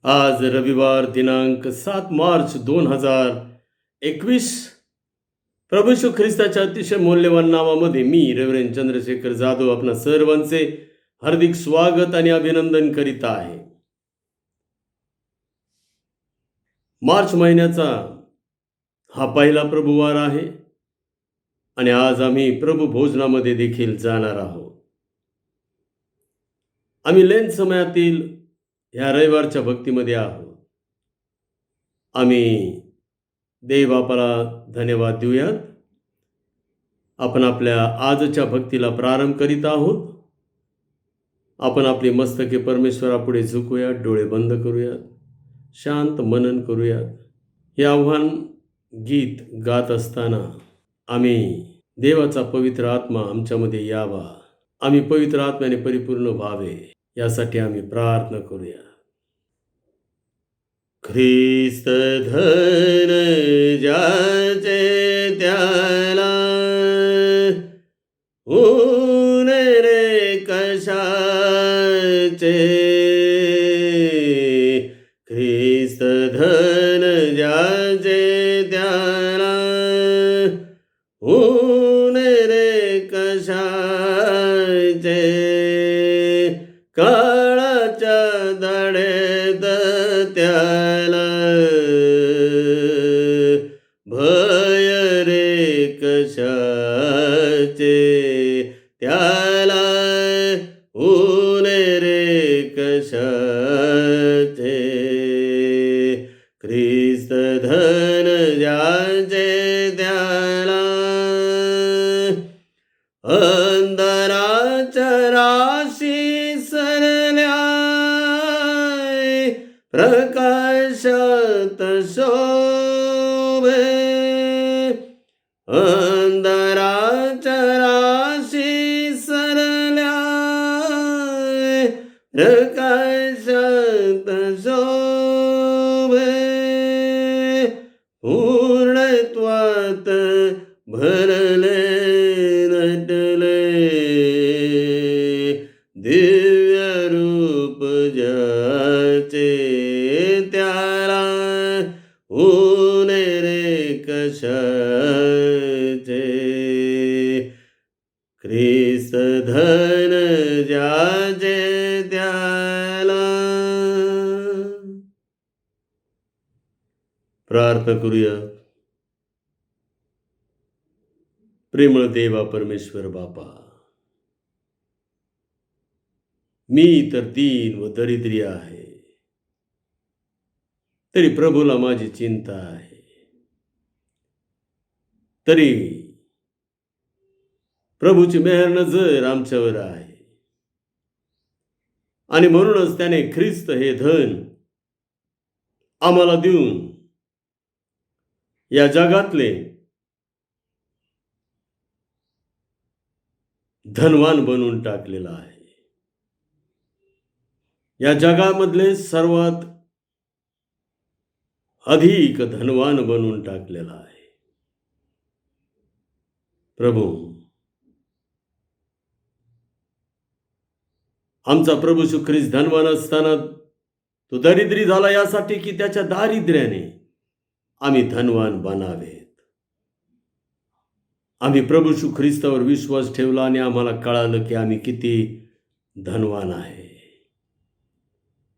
आज रविवार दिनांक 7 मार्च 2021. प्रभू येशू ख्रिस्ताच्या अतिशय मौल्यवान नावामध्ये मी रेव्हरेंड चंद्रशेखर जाधव आपणा सर्वांचे हार्दिक स्वागत आणि अभिनंदन करीत आहे. मार्च महिन्याचा हा पहिला प्रभुवार आहे आणि आज आम्ही प्रभू भोजनामध्ये देखील जाणार आहोत. आम्ही लेन समयातील ह्या रविवारच्या भक्तीमध्ये आहोत. आम्ही देव बापाला धन्यवाद देऊयात. आपण आपल्या आजच्या भक्तीला प्रारंभ करीत आहोत. आपण आपली मस्तके परमेश्वरापुढे झुकूयात, डोळे बंद करूयात, शांत मनन करूयात. हे आव्हान गीत गात असताना आम्ही देवाचा पवित्र आत्मा आमच्यामध्ये यावा, आम्ही पवित्र आत्म्याने परिपूर्ण व्हावे, यासाठी आम्ही प्रार्थना करूया. ख्रिस्त धन ज्याचे त्याला ऊन रे कशाचे. ख्रिस्त धन ज्याचे त्याला ऊन रे कशाचे. काळाच्या दाढेत त्याला भय रे कशाचे. त्याला ऊन रे कशाचे. ख्रिस्त धन ज्याचे त्याला अंधाराच्या राशी सरल्या प्रकाशात शोभे. अंधाराच्या राशी सरल्या प्रकाशात शोभे. पूर्णत्वात भरले नटले दिव्य रूप ज्याचे त्याला ऊन रे कशाचे. ख्रिस्त धन ज्याचे त्याला. प्रार्थना करूया. प्रेमळ देवा परमेश्वर बापा, मी तर दीन व दरिद्री आहे, तरी प्रभूला माझी चिंता आहे. तरी प्रभूची मेहर नजर आमच्यावर आहे आणि म्हणूनच त्याने ख्रिस्त हे धन आम्हाला देऊन या जगातले धनवान बनवून टाकलेला आहे. या जगामधले सर्वात अधिक धनवान बनवून टाकलेला आहे. प्रभू, आमचा प्रभू येशू ख्रिस्त धनवान असताना तो दरिद्री झाला, यासाठी की त्याच्या दारिद्र्याने आम्ही धनवान बनावेत. आम्ही प्रभू येशू ख्रिस्तावर विश्वास ठेवला आणि आम्हाला कळालं की आम्ही किती धनवान आहे.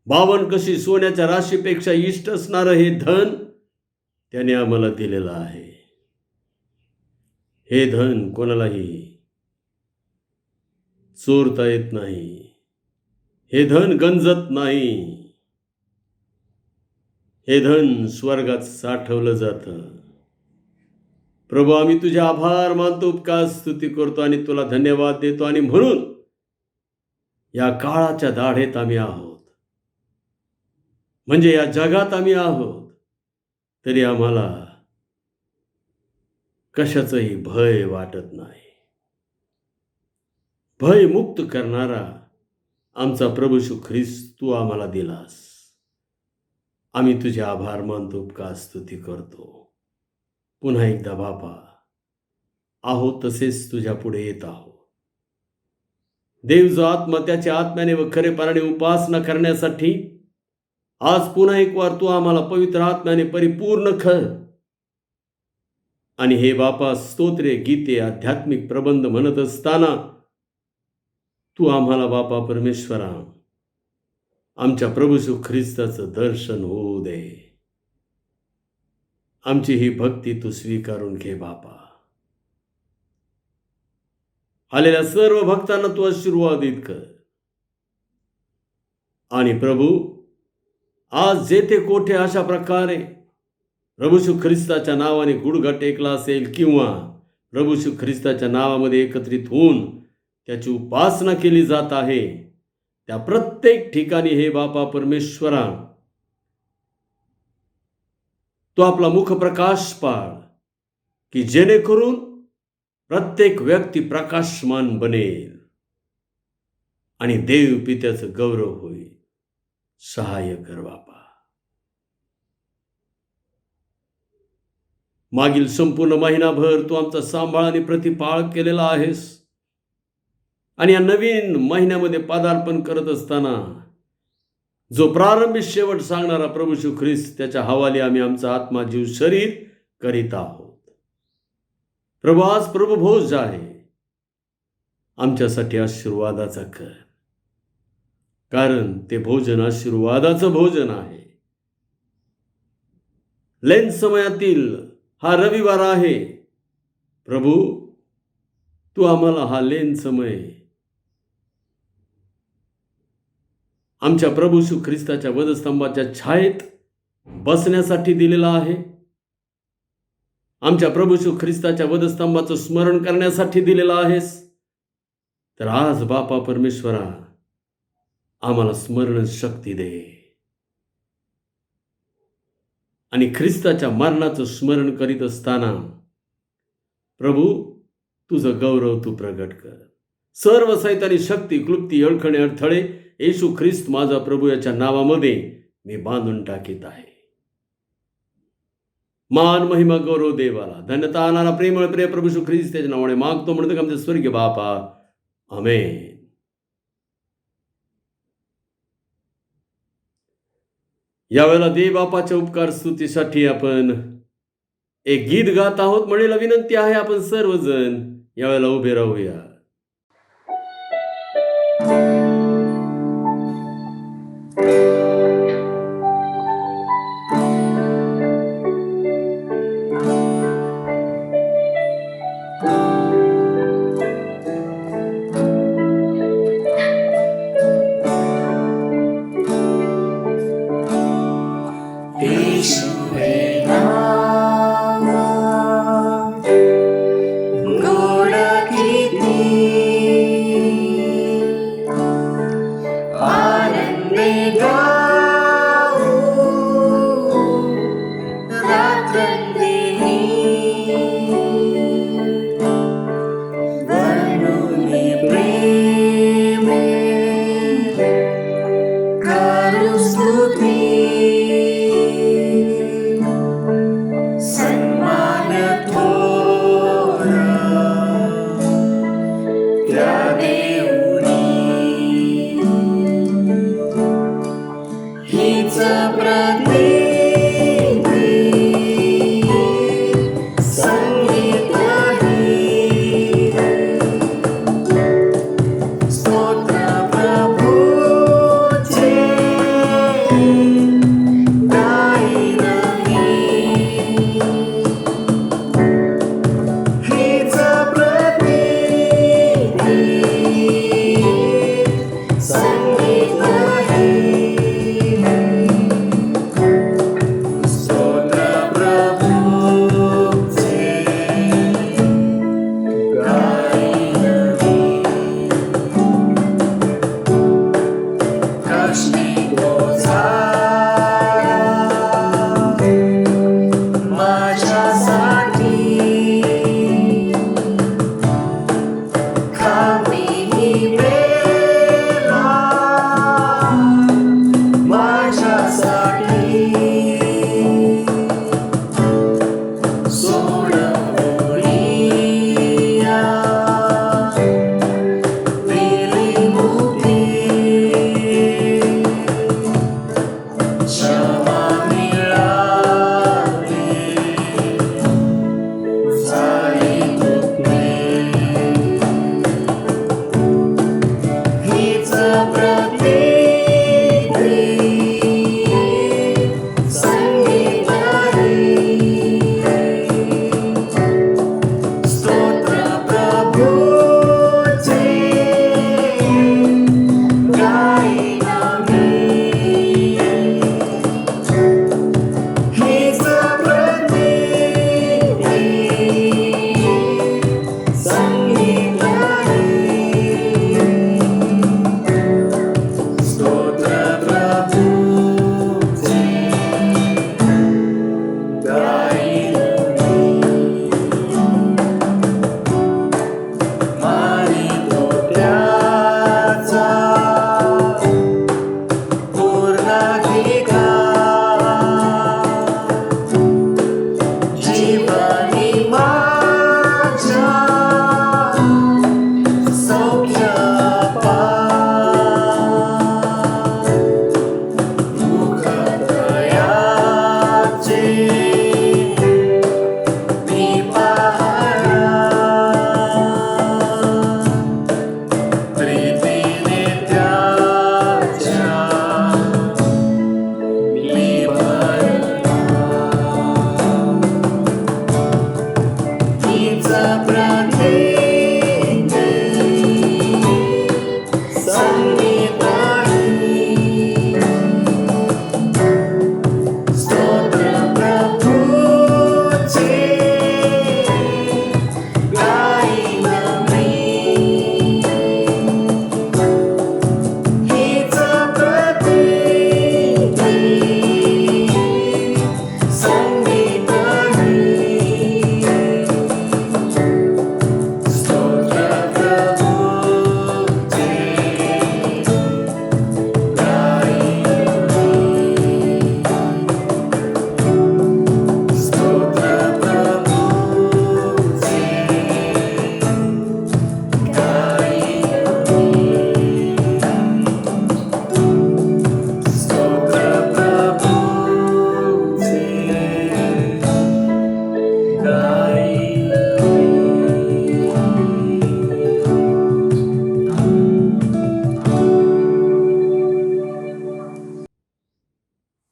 52 कशी सोन्याच्या राशीपेक्षा इष्ट असणारं हे धन त्याने आम्हाला दिलेलं आहे. हे धन कोणालाही चोरता येत नाही. हे धन गंजत नाही. हे धन स्वर्गात साठवलं जातं. प्रभू, आम्ही तुझे आभार मानतो, उपकार स्तुती करतो आणि तुला धन्यवाद देतो. आणि म्हणून या काळाच्या दाढेत आम्ही आहोत, म्हणजे या जगात आम्ही आहोत, तरी आम्हाला कशाचंही भय वाटत नाही. भय मुक्त करणारा आमचा प्रभू येशू ख्रिस्त तू आम्हाला दिलास. आम्ही तुझे आभार मानतो, उपकार स्तुती करतो. पुन्हा एकदा बापा, आहोत तसेच तुझ्या पुढे येत आहोत. देव जो आत्मा त्याच्या आत्म्याने व खरेपणाने उपासना करण्यासाठी आज पुन्हा एक वार तू आम्हाला पवित्र आत्म्याने परिपूर्ण कर. आणि हे बापा, स्तोत्रे, गीते, आध्यात्मिक प्रबंध म्हणत असताना तू आम्हाला बापा परमेश्वरा आमच्या प्रभू येशू ख्रिस्ताचं दर्शन होऊ दे. आमची ही भक्ती तू स्वीकारून घे बापा. आलेल्या सर्व भक्तांना तू आशीर्वादित कर. आणि प्रभू, आज जेथे कोठे अशा प्रकारे प्रभू येशू ख्रिस्ताच्या नावाने गुडघा टेकला असेल किंवा प्रभू येशू ख्रिस्ताच्या नावामध्ये एकत्रित होऊन त्याची उपासना केली जात आहे, त्या प्रत्येक ठिकाणी हे बापा परमेश्वरा तो आपला मुखप्रकाश पाड, की जेणेकरून प्रत्येक व्यक्ती प्रकाशमान बनेल आणि देव पित्याचं गौरव होईल. सहाय्य कर बापा. मागील संपूर्ण महिनाभर तू आमचा सांभाळ आणि प्रतिपाळ केलेला आहेस. आणि या नवीन महिन्यामध्ये पदार्पण करत असताना जो प्रारंभी शेवट सांगणारा प्रभू येशू ख्रिस्त, त्याच्या हवाली आम्ही आमचा आत्मा, जीव, शरीर करीत आहोत. प्रभू, आज प्रभू भोज आहे, आमच्यासाठी आशीर्वादाचा कर, कारण ते भोजन आशीर्वादाचं भोजन आहे. लेन समयातील हा रविवार आहे प्रभू. तू आम्हाला हा लेन समय आमच्या प्रभू येशू ख्रिस्ताच्या वधस्तंभाच्या छायेत बसण्यासाठी दिलेला आहे. आमच्या प्रभू येशू ख्रिस्ताच्या वधस्तंभाचं स्मरण करण्यासाठी दिलेला आहेस. तर आज बापा परमेश्वरा आम्हाला स्मरण शक्ती दे आणि ख्रिस्ताच्या मरणाचं स्मरण करीत असताना प्रभू तुझं गौरव तू प्रगट कर. सर्व सैतानी शक्ती, क्लुप्ती, अडखणे, अडथळे येशू ख्रिस्त माझा प्रभू याच्या नावामध्ये मी बांधून टाकीत आहे. मान, महिमा, गौरव देवाला. धन्यता आणारा प्रेमळ प्रिय प्रभू येशू ख्रिस्त त्याच्या नावाने मागतो म्हणतो का आमचे स्वर्गीय बापा. आमेन. यावेळेला देव बापाच्या उपकार स्तुतीसाठी आपण एक गीत गात आहोत. म्हणेला विनंती आहे आपण सर्वजण यावेळेला उभे राहूया. गोड किती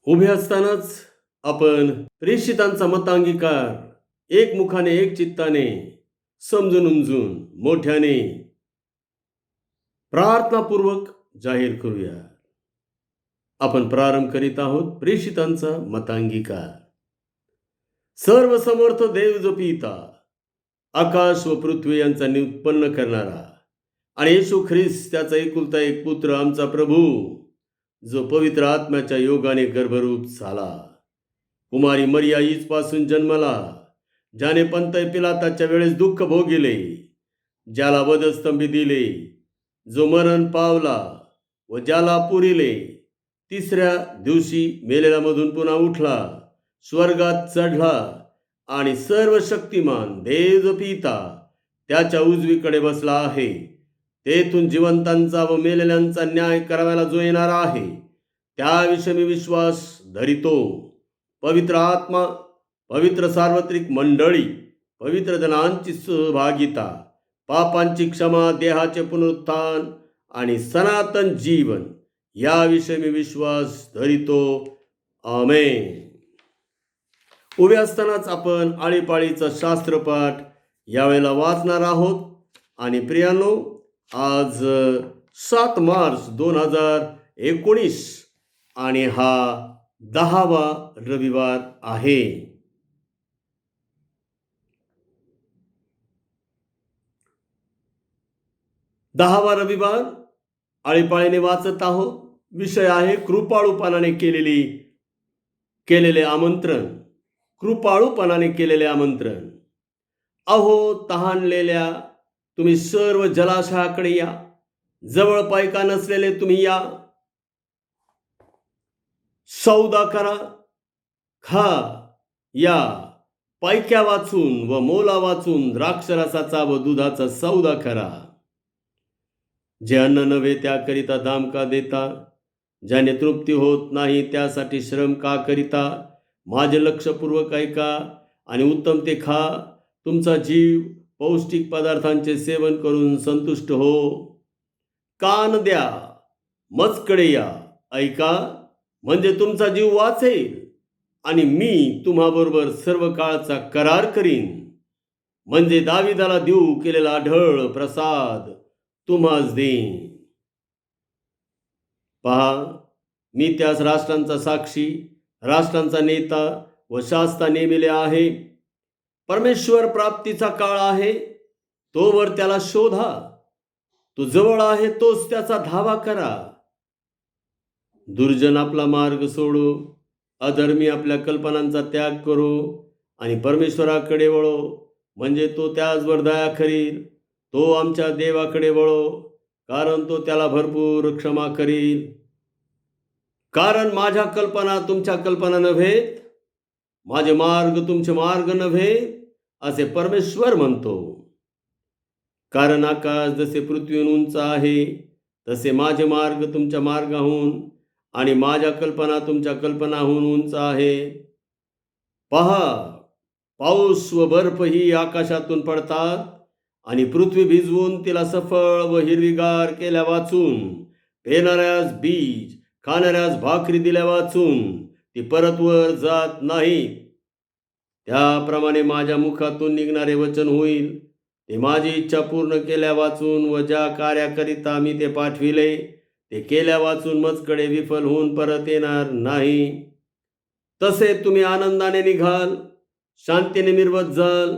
उभे असतानाच आपण प्रेषितांचा मतांगीकार एकमुखाने एक चित्ताने समजून उमजून मोठ्याने प्रार्थनापूर्वक जाहीर करूया. आपण प्रारंभ करीत आहोत प्रेषितांचा मतांगीकार. सर्वसमर्थ देव जो पिता, आकाश व पृथ्वी यांचा निउत्पन्न करणारा आणि येशू ख्रिस्त त्याचा एकुलता एक पुत्र आमचा प्रभू, जो पवित्र आत्म्याच्या योगाने गर्भरूप झाला, कुमारी मरिया हीचपासून जन्मला, ज्याने पंतय पिलाताच्या वेळेस दुःख भोगिले, ज्याला वधस्तंभी दिले, जो मरण पावला व ज्याला पुरिले, तिसऱ्या दिवशी मेलेल्यामधून पुन्हा उठला, स्वर्गात चढला आणि सर्व शक्तिमान देव पिता त्याच्या उजवीकडे बसला आहे. तेथून जिवंतांचा व मेलेल्यांचा न्याय करायला जो येणार आहे, त्याविषयी मी विश्वास धरितो. पवित्र आत्मा, पवित्र सार्वत्रिक मंडळी, पवित्र जनांची सहभागिता, पापांची क्षमा, देहाचे पुनरुत्थान आणि सनातन जीवन, याविषयी मी विश्वास धरितो. आमेन. उभे असतानाच आपण आळीपाळीचा शास्त्रपाठ यावेळेला वाचणार आहोत. आणि प्रियानो, आज 7 मार्च 2019 आणि हा 10वा रविवार आहे. दहावा रविवार आळीपाळीने वाचत आहोत. विषय आहे कृपाळूपणाने केलेले आमंत्रण. कृपाळूपणाने केलेले आमंत्रण. अहो तहानलेल्या तुम्ही सर्व जलाशयाकडे या, जवळ पायका नसलेले तुम्ही या, सौदा करा, खा, या, पायक्या वाचून व मोला वाचून द्राक्षरसाचा व दुधाचा सौदा करा. जे अन्न नव्हे त्याकरिता दाम का देता, ज्याने तृप्ती होत नाही त्यासाठी श्रम का करिता. माझे लक्षपूर्वक ऐका आणि उत्तम ते खा. तुमचा जीव पौष्टिक पदार्थांचे सेवन करून संतुष्ट हो. कान द्या, मजकडे या, ऐका, म्हणजे तुमचा जीव वाचेल आणि मी तुम्हाबरोबर सर्व काळचा करार करीन, म्हणजे दाविदाला देऊ केलेला आढळ प्रसाद तुम्हास देईन. पहा, मी त्यास राष्ट्रांचा साक्षी, राष्ट्रांचा नेता व शास्ता नेमिले आहे. परमेश्वर प्राप्तीचा काळ आहे, तोवर त्याला शोधा. तो जवळ आहे, तोच त्याचा धावा करा. दुर्जन आपला मार्ग सोडो, अधर्मी आपल्या कल्पनांचा त्याग करो आणि परमेश्वराकडे वळो, म्हणजे तो त्याचवर दया करील. तो आमच्या देवाकडे वळो, कारण तो त्याला भरपूर क्षमा करील. कारण माझ्या कल्पना तुमच्या कल्पना नव्हेत, माझे मार्ग तुमचे मार्ग नव्हे, असे परमेश्वर म्हणतो. कारण आकाश जसे पृथ्वीहून उंच आहे, तसे माझे मार्ग तुमच्या मार्गाहून आणि माझ्या कल्पना तुमच्या कल्पनाहून उंच आहे. पहा, पाऊस व बर्फ ही आकाशातून पडतात आणि पृथ्वी भिजवून तिला सफळ व हिरवीगार केल्या वाचून, पेणाऱ्यास बीज, खाणाऱ्यास भाकरी दिल्या वाचून ती परत वर जात नाहीत. त्याप्रमाणे माझ्या मुखातून निघणारे वचन होईल, ते माझी इच्छा पूर्ण केल्या वाचून व ज्या कार्याकरिता मी ते पाठविले ते केल्या वाचून मजकडे विफल होऊन परत येणार नाही. तसे तुम्ही आनंदाने निघाल, शांतीने निर्वत जाल.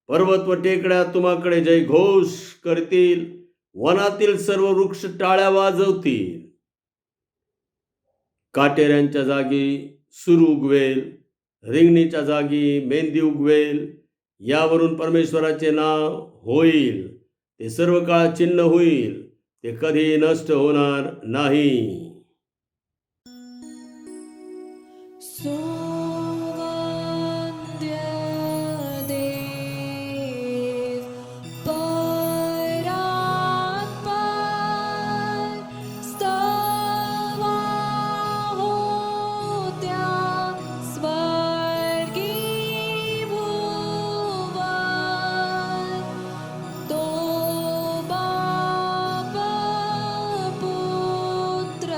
पर्वत व टेकड्या तुम्हाकडे जय घोष करतील, वनातील सर्व वृक्ष टाळ्या वाजवतील. काटेऱ्यांच्या जागी सुरू उगवेल, रिंगणीच्या जागी मेंदी उगवेल. यावरून परमेश्वराचे नाव होईल. ते सर्व काळ चिन्ह होईल, ते कधी नष्ट होणार नाही. तो बाप पुत्र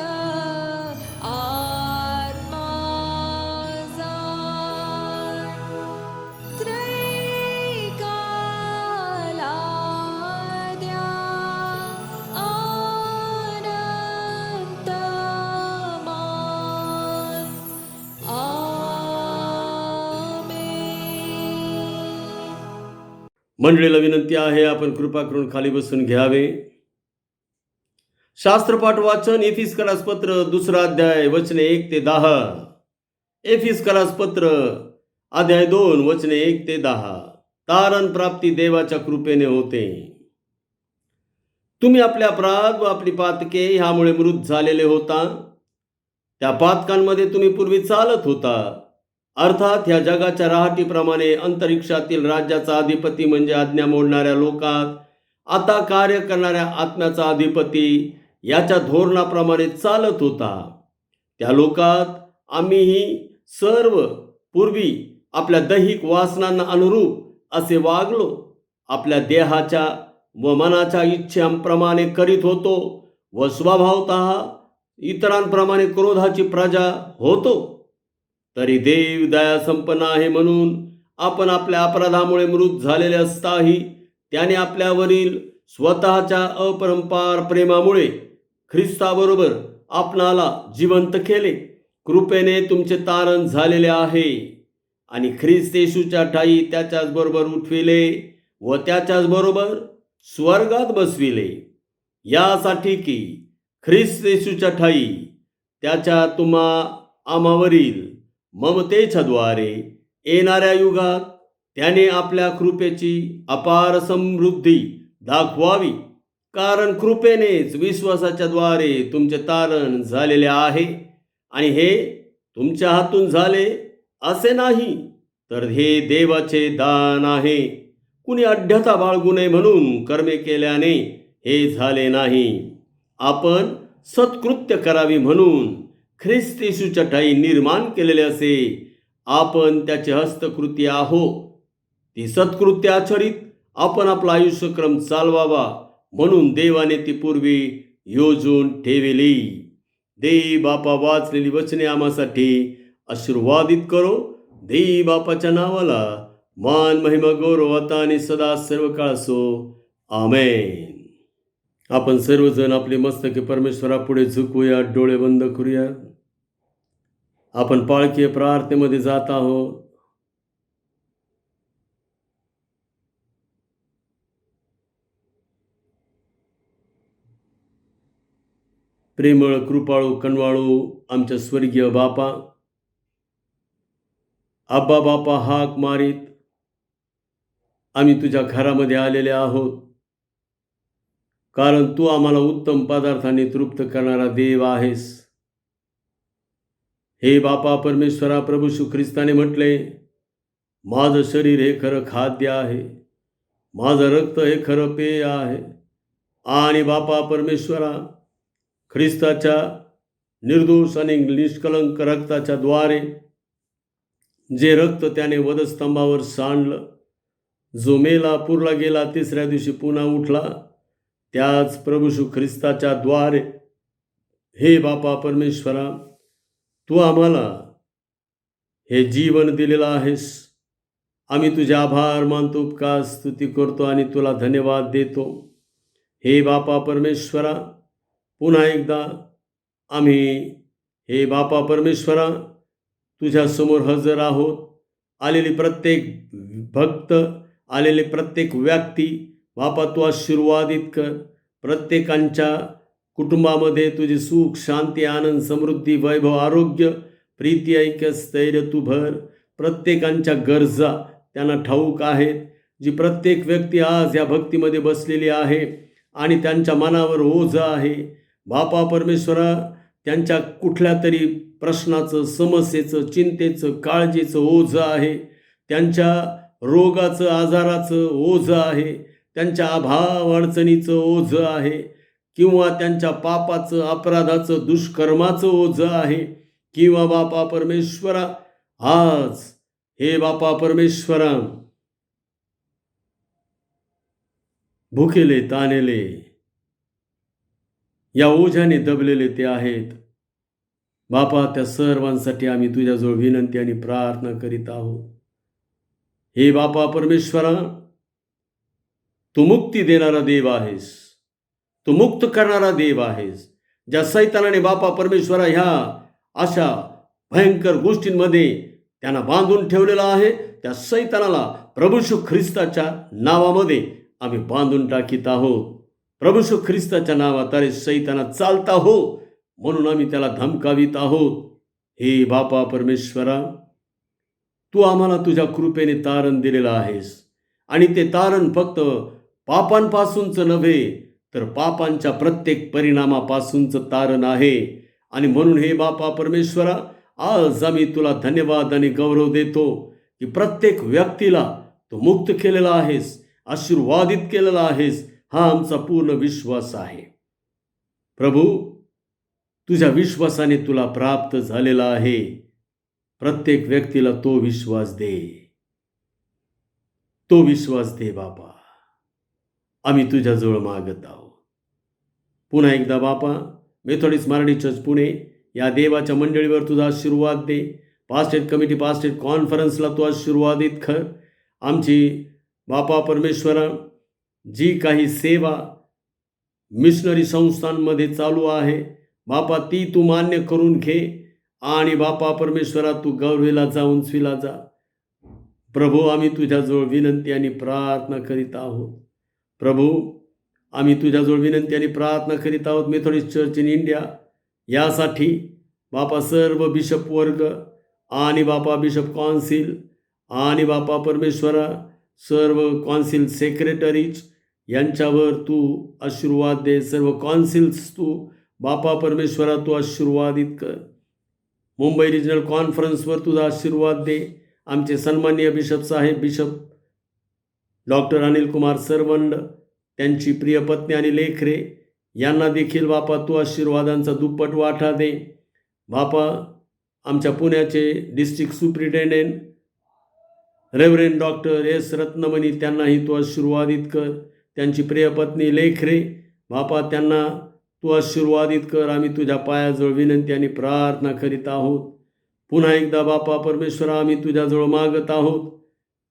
मंडळीला विनंती आहे, आपण कृपा करून खाली बसून घ्यावे. शास्त्रपाठ वाचन एफिसकरास पत्र 2 अध्याय वचने 1 ते 10. एफिसकरास पत्र अध्याय 2 वचने 1 ते 10. तारण प्राप्ती देवाच्या कृपेने होते. तुम्ही आपल्या अपराध व आपली पातके ह्यामुळे मृत झालेले होता. त्या पातकांमध्ये तुम्ही पूर्वी चालत होता, अर्थात ह्या जगाच्या राहटीप्रमाणे अंतरिक्षातील राज्याचा अधिपती म्हणजे आज्ञा मोडणाऱ्या लोकात, आता कार्य करणाऱ्या आत्म्याचा अधिपती याच्या धोरणाप्रमाणे चालत होता. त्या लोकात आम्हीही सर्व पूर्वी आपल्या दैहिक वासनांना अनुरूप असे वागलो, आपल्या देहाच्या व मनाच्या इच्छांप्रमाणे करीत होतो व स्वभावतः इतरांप्रमाणे क्रोधाची प्रजा होतो. तरी देव दया संपन्न आहे म्हणून आपण आपल्या अपराधामुळे मृत झालेले असताही त्याने आपल्यावरील स्वतःच्या अपरंपार प्रेमामुळे ख्रिस्ताबरोबर आपणाला जिवंत केले. कृपेने तुमचे तारण झालेले आहे आणि ख्रिस्त येशूच्या ठायी त्याच्याच बरोबर उठविले व त्याच्याच बरोबर स्वर्गात बसविले, यासाठी की ख्रिस्त येशूच्या ठायी त्याच्या आम्हावरील ममतेच्या द्वारे येणाऱ्या युगात त्याने आपल्या कृपेची अपार समृद्धी दाखवावी. कारण कृपेनेच विश्वासाच्या द्वारे तुमचे तारण झालेले आहे, आणि हे तुमच्या हातून झाले असे नाही, तर हे देवाचे दान आहे. कुणी अड्ढता बाळगू नये म्हणून कर्मे केल्याने हे झाले नाही. आपण सत्कृत्य करावी म्हणून ख्रिस्त येशूच्या ठायी निर्माण केलेले असे आपण त्याचे हस्तकृती आहो. ती सत्कृत्य आचरित आपण आपला आयुष्यक्रम चालवावा म्हणून देवाने ती पूर्वी योजून ठेवली. देव बापा वाचलेली वचने आम्हासाठी आशीर्वादित करो. देव बापाच्या नावाला मान महिमा गौरव आता आणि सदा सर्व काळ असो. आमेन. आपण सर्वजण आपले मस्तके परमेश्वरापुढे झुकूया, डोळे बंद करूया. आपण पाळकीय प्रार्थनेमध्ये जात आहोत. प्रेमळ, कृपाळू, कणवाळू आमच्या स्वर्गीय बापा, आब्बा बापा हाक मारीत आम्ही तुझ्या घरामध्ये आलेले आहोत, कारण तू आम्हाला उत्तम पदार्थाने तृप्त करणारा देव आहेस. हे बापा परमेश्वरा, प्रभू श्री ख्रिस्ताने म्हटले, माझं शरीर हे खरं खाद्य आहे, माझं रक्त हे खरं पेय आहे. आणि बापा परमेश्वरा, ख्रिस्ताच्या निर्दोष आणि निष्कलंक रक्ताच्या द्वारे जे रक्त त्याने वधस्तंभावर सांडलं, जो मेला, पुरला गेला, तिसऱ्या दिवशी पुन्हा उठला, त्याच प्रभू श्री ख्रिस्ताच्या द्वारे हे बापा परमेश्वरा, तू आम्हाला हे जीवन दिलेलं आहेस. आम्ही तुझे आभार मानतो, उपकार स्तुती करतो आणि तुला धन्यवाद देतो. हे बापा परमेश्वरा, पुन्हा एकदा आम्ही हे बापा परमेश्वरा तुझ्यासमोर हजर आहोत. आलेली प्रत्येक भक्त, आलेले प्रत्येक व्यक्ती बापा तू आशीर्वादित कर. प्रत्येकांच्या कुटुंबामध्ये तुझी सुख, शांती, आनंद, समृद्धी, वैभव, आरोग्य, प्रीती, ऐक्य, स्थैर्य तू भर. प्रत्येकांच्या गरजा त्यांना ठाऊक आहेत. जी प्रत्येक व्यक्ती आज या भक्तीमध्ये बसलेली आहे आणि त्यांच्या मनावर ओझं आहे बापा परमेश्वरा, त्यांच्या कुठल्या तरी प्रश्नाचं, समस्येचं, चिंतेचं, काळजीचं ओझं आहे, त्यांच्या रोगाचं, आजाराचं ओझं आहे, त्यांच्या अभाव अडचणीचं ओझं आहे, किंवा त्यांच्या पापाचं, अपराधाचं, दुष्कर्माचं ओझं आहे, किंवा बापा परमेश्वरा आज हे बापा परमेश्वरा भुकेले, तानेले, या ओझ्याने दबलेले ते आहेत. बापा त्या सर्वांसाठी आम्ही तुझ्याजवळ विनंती आणि प्रार्थना करीत आहोत. हे बापा परमेश्वरा, तू मुक्ती देणारा देव आहेस, तू मुक्त करणारा देव आहेस. ज्या सैतानाने बापा परमेश्वरा ह्या अशा भयंकर गोष्टींमध्ये त्यांना बांधून ठेवलेला आहे, त्या सैतानाला प्रभू येशू ख्रिस्ताच्या नावामध्ये आम्ही बांधून टाकीत आहोत. प्रभू येशू ख्रिस्ताच्या नावाद्वारे सैताना चालता हो म्हणून आम्ही त्याला धमकावित आहोत. हे बापा परमेश्वरा, तू आम्हाला तुझ्या कृपेने तारण दिलेलं आहेस आणि ते तारण फक्त पापांपासूनचं नव्हे तर पापांच्या प्रत्येक परिणामापासूनचं तारण आहे. आणि म्हणून हे बापा परमेश्वरा, आज आम्ही तुला धन्यवाद आणि गौरव देतो की प्रत्येक व्यक्तीला तू मुक्त केलेला आहेस, आशीर्वादित केलेला आहेस. हा आमचा पूर्ण विश्वास आहे. प्रभू, तुझ्या विश्वासाने तुला प्राप्त झालेला आहे. प्रत्येक व्यक्तीला तो विश्वास दे, तो विश्वास दे बापा. आम्ही तुझ्याजवळ मागत आहोत. पुन्हा एकदा बापा, मेथोडिस्ट मराठी चर्च पुणे या देवाच्या मंडळीवर तुझा आशीर्वाद दे. पास्टेट कमिटी, पास्टेट कॉन्फरन्सला तू आशीर्वादित कर. आमची बापा परमेश्वरा, जी काही सेवा मिशनरी संस्थांमध्ये चालू आहे बापा, ती तू मान्य करून घे. आणि बापा परमेश्वरा, तू गौरवेला जा, उंचवीला जा. प्रभू, आम्ही तुझ्याजवळ विनंती आणि प्रार्थना करीत आहोत. प्रभू, आम्ही तुझ्याजवळ विनंती आणि प्रार्थना करीत आहोत मेथोडिस्ट चर्च इन इंडिया यासाठी बापा, सर्व बिशप वर्ग आणि बापा बिशप कॉन्सिल आणि बापा परमेश्वरा सर्व कॉन्सिल सेक्रेटरीज यांच्यावर तू आशीर्वाद दे. सर्व कॉन्सिल्स तू बापा परमेश्वरा तू आशीर्वादित कर. मुंबई रिजनल कॉन्फरन्सवर तुझा आशीर्वाद दे. आमचे सन्माननीय बिशप साहेब, बिशप डॉक्टर अनिल कुमार सरवंड, त्यांची प्रिय पत्नी आणि लेकरे यांना देखील बापा तू आशीर्वादांचा दुप्पट वाटा दे. बापा, आमच्या पुण्याचे district superintendent reverend doctor S Ratnamani, त्यांनाही तू आशीर्वादित कर. त्यांची प्रिय पत्नी, लेकरे बापा, त्यांना तू आशीर्वादित कर. आम्ही तुझ्या पायाजवळ विनंती आणि प्रार्थना करीत आहोत. पुन्हा एकदा बापा परमेश्वरा, आम्ही तुझ्याजवळ मागत आहोत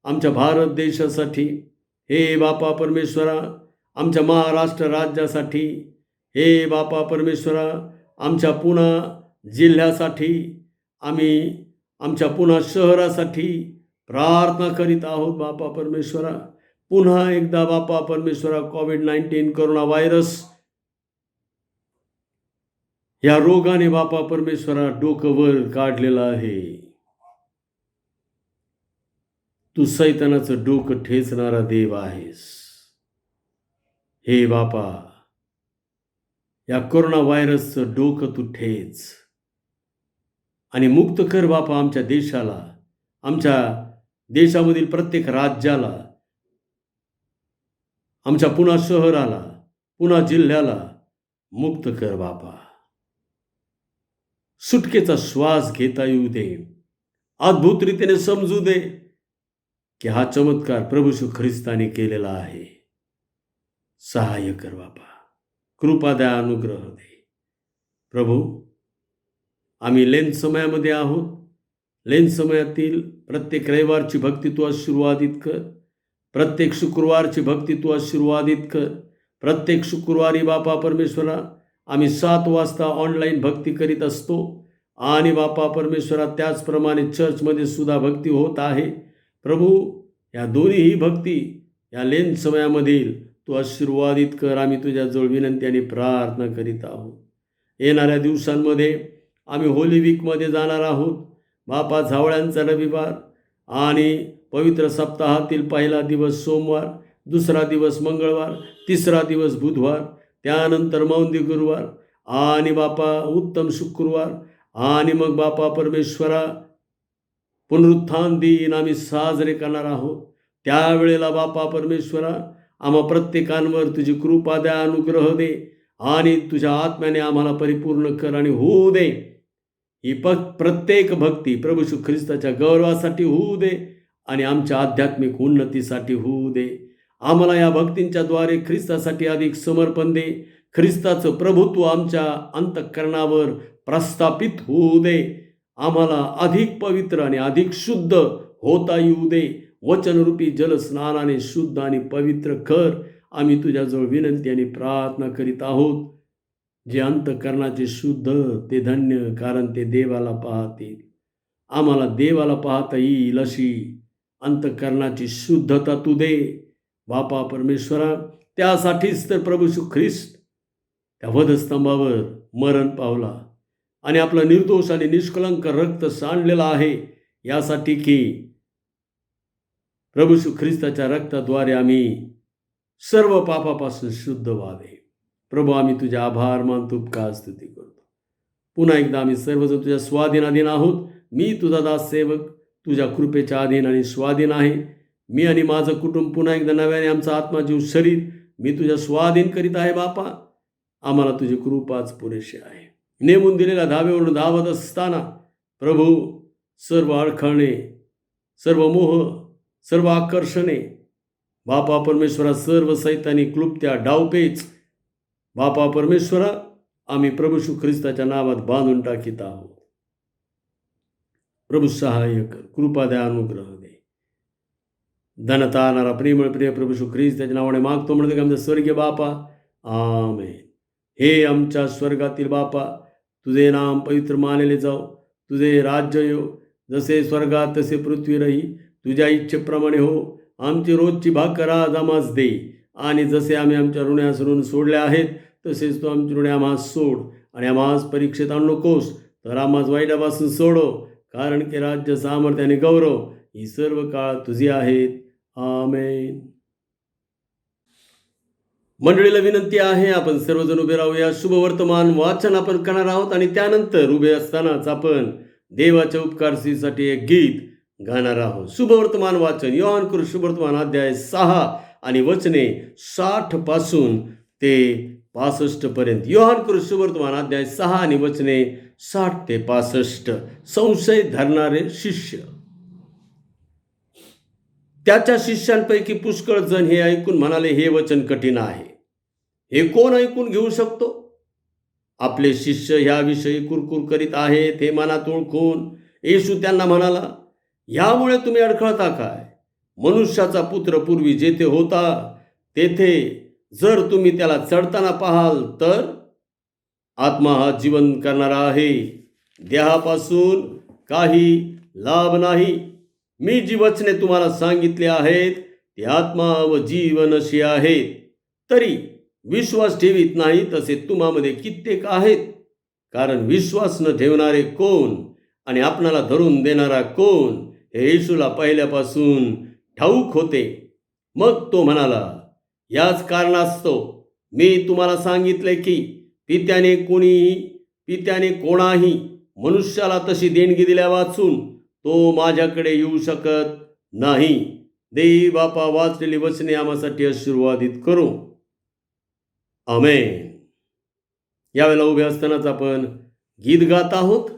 आमच्या भारत देशासाठी. हे बापा परमेश्वरा, आमच्या महाराष्ट्र राज्यासाठी. हे बापा परमेश्वरा, आमच्या पुणा जिल्ह्यासाठी, आम्ही आमच्या पुणा शहरासाठी प्रार्थना करीत आहोत. बापा परमेश्वरा, पुन्हा एकदा बापा परमेश्वरा, कोविड-19 कोरोना व्हायरस या रोगाने बापा परमेश्वरा डोकं वर काढलेलं आहे. तू सैतानाचं डोकं ठेचणारा देव आहेस. हे बापा, या कोरोना व्हायरसचं डोकं तू ठेच आणि मुक्त कर बापा आमच्या देशाला, आमच्या देशामधील प्रत्येक राज्याला, आमच्या पुणा शहराला, पुणा जिल्ह्याला मुक्त कर बापा. सुटकेचा श्वास घेता येऊ दे. अद्भुत रीतीने समजू दे की हा चमत्कार प्रभू येशू ख्रिस्ताने केलेला आहे. सहाय्य कर बापा, कृपा द्या, अनुग्रह दे. प्रभू, आम्ही लेन समयामध्ये आहोत. लेन समयातील प्रत्येक रविवारची भक्ती तू आशीर्वादित कर. प्रत्येक शुक्रवारची भक्ती तू आशीर्वादित कर. प्रत्येक शुक्रवारी बापा परमेश्वरा आम्ही 7 वाजता ऑनलाईन भक्ती करीत असतो आणि बापा परमेश्वरा त्याचप्रमाणे चर्चमध्ये सुद्धा भक्ती होत आहे. प्रभू, या दोन्हीही भक्ती या लेन समयामधील तू आशीर्वादित कर. आम्ही तुझ्याजवळ विनंती आणि प्रार्थना करीत आहोत. येणाऱ्या दिवसांमध्ये आम्ही होली वीकमध्ये जाणार आहोत. बापा, झावळ्यांचा रविवार आणि पवित्र सप्ताहातील पहिला दिवस सोमवार, दुसरा दिवस मंगळवार, तिसरा दिवस बुधवार, त्यानंतर मौंदी गुरुवार आणि बापा उत्तम शुक्रवार आणि मग बापा परमेश्वरा पुनरुत्थान दिन आम्ही साजरे करणार आहोत. त्यावेळेला बापा परमेश्वरा आम्हा प्रत्येकांवर तुझी कृपा द्या, अनुग्रह दे आणि तुझ्या आत्म्याने आम्हाला परिपूर्ण कर आणि होऊ दे. ही प्रत्येक भक्ती प्रभू येशू ख्रिस्ताच्या गौरवासाठी होऊ दे आणि आमच्या आध्यात्मिक उन्नतीसाठी होऊ दे. आम्हाला या भक्तींच्या द्वारे ख्रिस्तासाठी अधिक समर्पण दे. ख्रिस्ताचं प्रभुत्व आमच्या अंतःकरणावर प्रस्थापित होऊ दे. आम्हाला अधिक पवित्र आणि अधिक शुद्ध होता येऊ दे. वचनरूपी जलस्नानाने शुद्ध आणि पवित्र कर. आम्ही तुझ्याजवळ विनंती आणि प्रार्थना करीत आहोत. जे अंतःकरणाचे शुद्ध ते धन्य, कारण ते देवाला पाहतील. आम्हाला देवाला पाहता येईल अशी अंतःकरणाची शुद्धता तू दे बापा परमेश्वरा. त्यासाठीच तर प्रभू येशू ख्रिस्त त्या वधस्तंभावर मरण पावला आणि आपला निर्दोष आणि निष्कलंक रक्त सांडलेला आहे, यासाठी की प्रभू येशू ख्रिस्ताच्या रक्ताद्वारे आम्ही सर्व पापापासून शुद्ध व्हावे. प्रभू, आम्ही तुझे आभार मानतो, उपकार स्तुती करतो. पुन्हा एकदा आम्ही सर्वजण तुझ्या स्वाधीनाधीन आहोत. मी तुझा दास सेवक तुझ्या कृपेच्या अधीन आणि स्वाधीन आहे. मी आणि माझं कुटुंब पुन्हा एकदा नव्याने आमचा आत्मा जीव शरीर मी तुझ्या स्वाधीन करीत आहे. बापा, आम्हाला तुझी कृपाच पुरेशी आहे. नेमून दिलेल्या धावेवरून धावत असताना प्रभू सर्व अडखळणे, सर्व मोह, सर्व आकर्षणे बापा परमेश्वरा, सर्व सैतानी क्लुप्त्या डावपेच बापा परमेश्वरा आम्ही प्रभू येशू ख्रिस्ताच्या नावात बांधून टाकीत आहोत. प्रभू सहाय्य कर, कृपा द्या, अनुग्रह दे. धनता आणणारा प्रेमळ प्रिय प्रभू येशू ख्रिस्त त्याच्या नावाने मागतो म्हणतो की आमच्या स्वर्गीय बापा, आमेन. हे आमच्या स्वर्गातील बापा, तुझे नाम पवित्र मानले जाओ, तुझे राज्य येऊ, जसे स्वर्गात तसे पृथ्वीवरही तुझ्या इच्छेप्रमाणे हो. आमची रोजची भाकर आज आम्हास दे, आणि जसे आम्ही आमच्या ऋण्यास ऋण सोडले आहेत तसेच तू आमची ऋणे आम्हास सोड, आणि आम्हास परीक्षेत आणू नकोस, तर आम्हास वाईटापासून सोडो, कारण की राज्य, सामर्थ्य आणि गौरव ही सर्व काळ तुझी आहेत. आमेन. मंडळीला विनंती आहे, आपण सर्वजण उभे राहूया. शुभवर्तमान वाचन आपण करणार आहोत आणि त्यानंतर उभे असतानाच आपण देवाच्या उपकारसीसाठी एक गीत गाणार आहोत. शुभवर्तमान वाचन योहान शुभवर्तमान अध्याय 6 आणि वचने 60 पासून ते 65 पर्यंत. योहान शुभवर्तमान अध्याय 6 आणि वचने 60 ते 65. संशय धरणारे शिष्य. त्याच्या शिष्यांपैकी पुष्कळ जण हे ऐकून म्हणाले, हे वचन कठीण आहे, हे कोण ऐकून घेऊ शकतो? आपले शिष्य ह्याविषयी कुरकुर करीत आहेत, हे मनात ओळखून येशू त्यांना म्हणाला, ह्यामुळे तुम्ही अडखळता काय? मनुष्याचा पुत्र पूर्वी जेथे होता तेथे जर तुम्ही त्याला चढताना पाहाल तर आत्मा हा जीवन करणारा आहे, देहापासून काही लाभ नाही. मी जी वचने तुम्हाला सांगितले आहेत ती आत्मा व जीवन अशी आहेत, तरी विश्वास ठेवीत नाही तसे तुम्हामध्ये कित्येक आहेत. कारण विश्वास न ठेवणारे कोण आणि आपणाला धरून देणारा कोण हे येशूला पहिल्यापासून ठाऊक होते. मग तो म्हणाला, याच कारणास्तव मी तुम्हाला सांगितले की पित्याने कोणाही मनुष्याला तशी देणगी दिल्या वाचून तो माझ्याकडे येऊ शकत नाही. देव बापा वाचलेली वचने आम्हासाठी आशीर्वादित करो. आमेन. यावेळेला उभे असतानाच आपण गीत गात आहोत.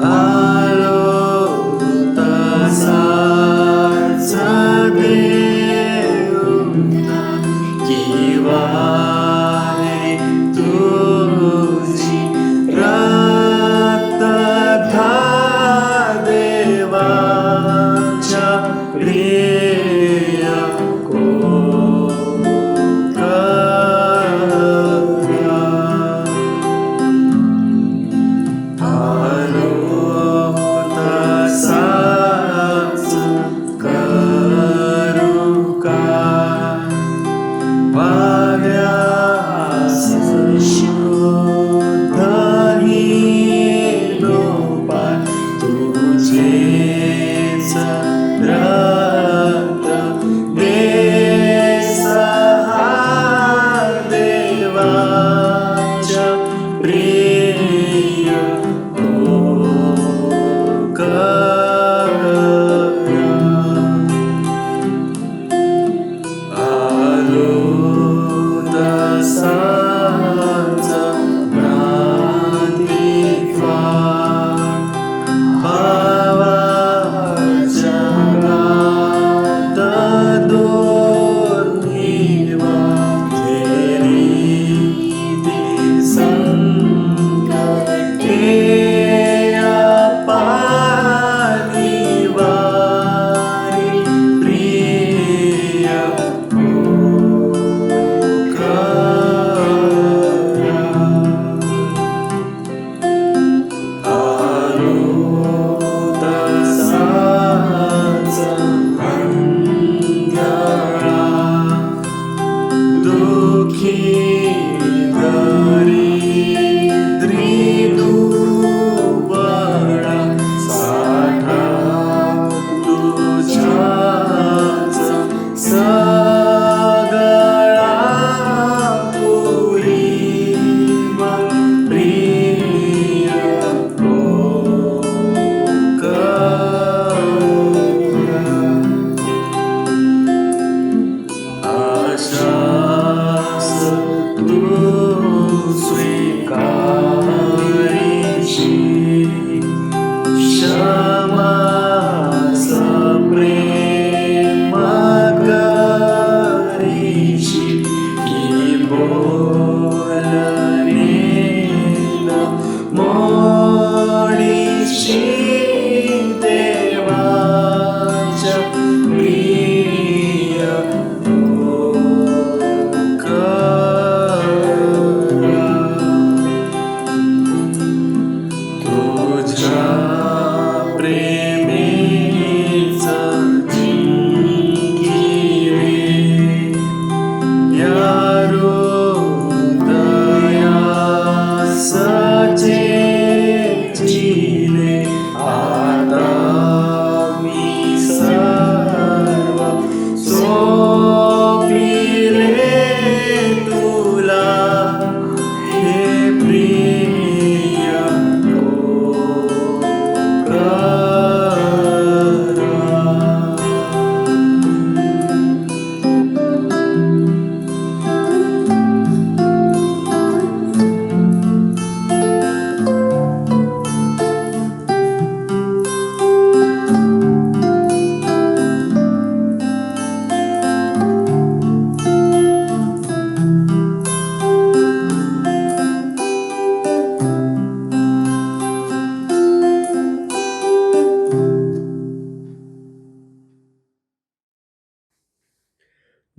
Alo, tasa,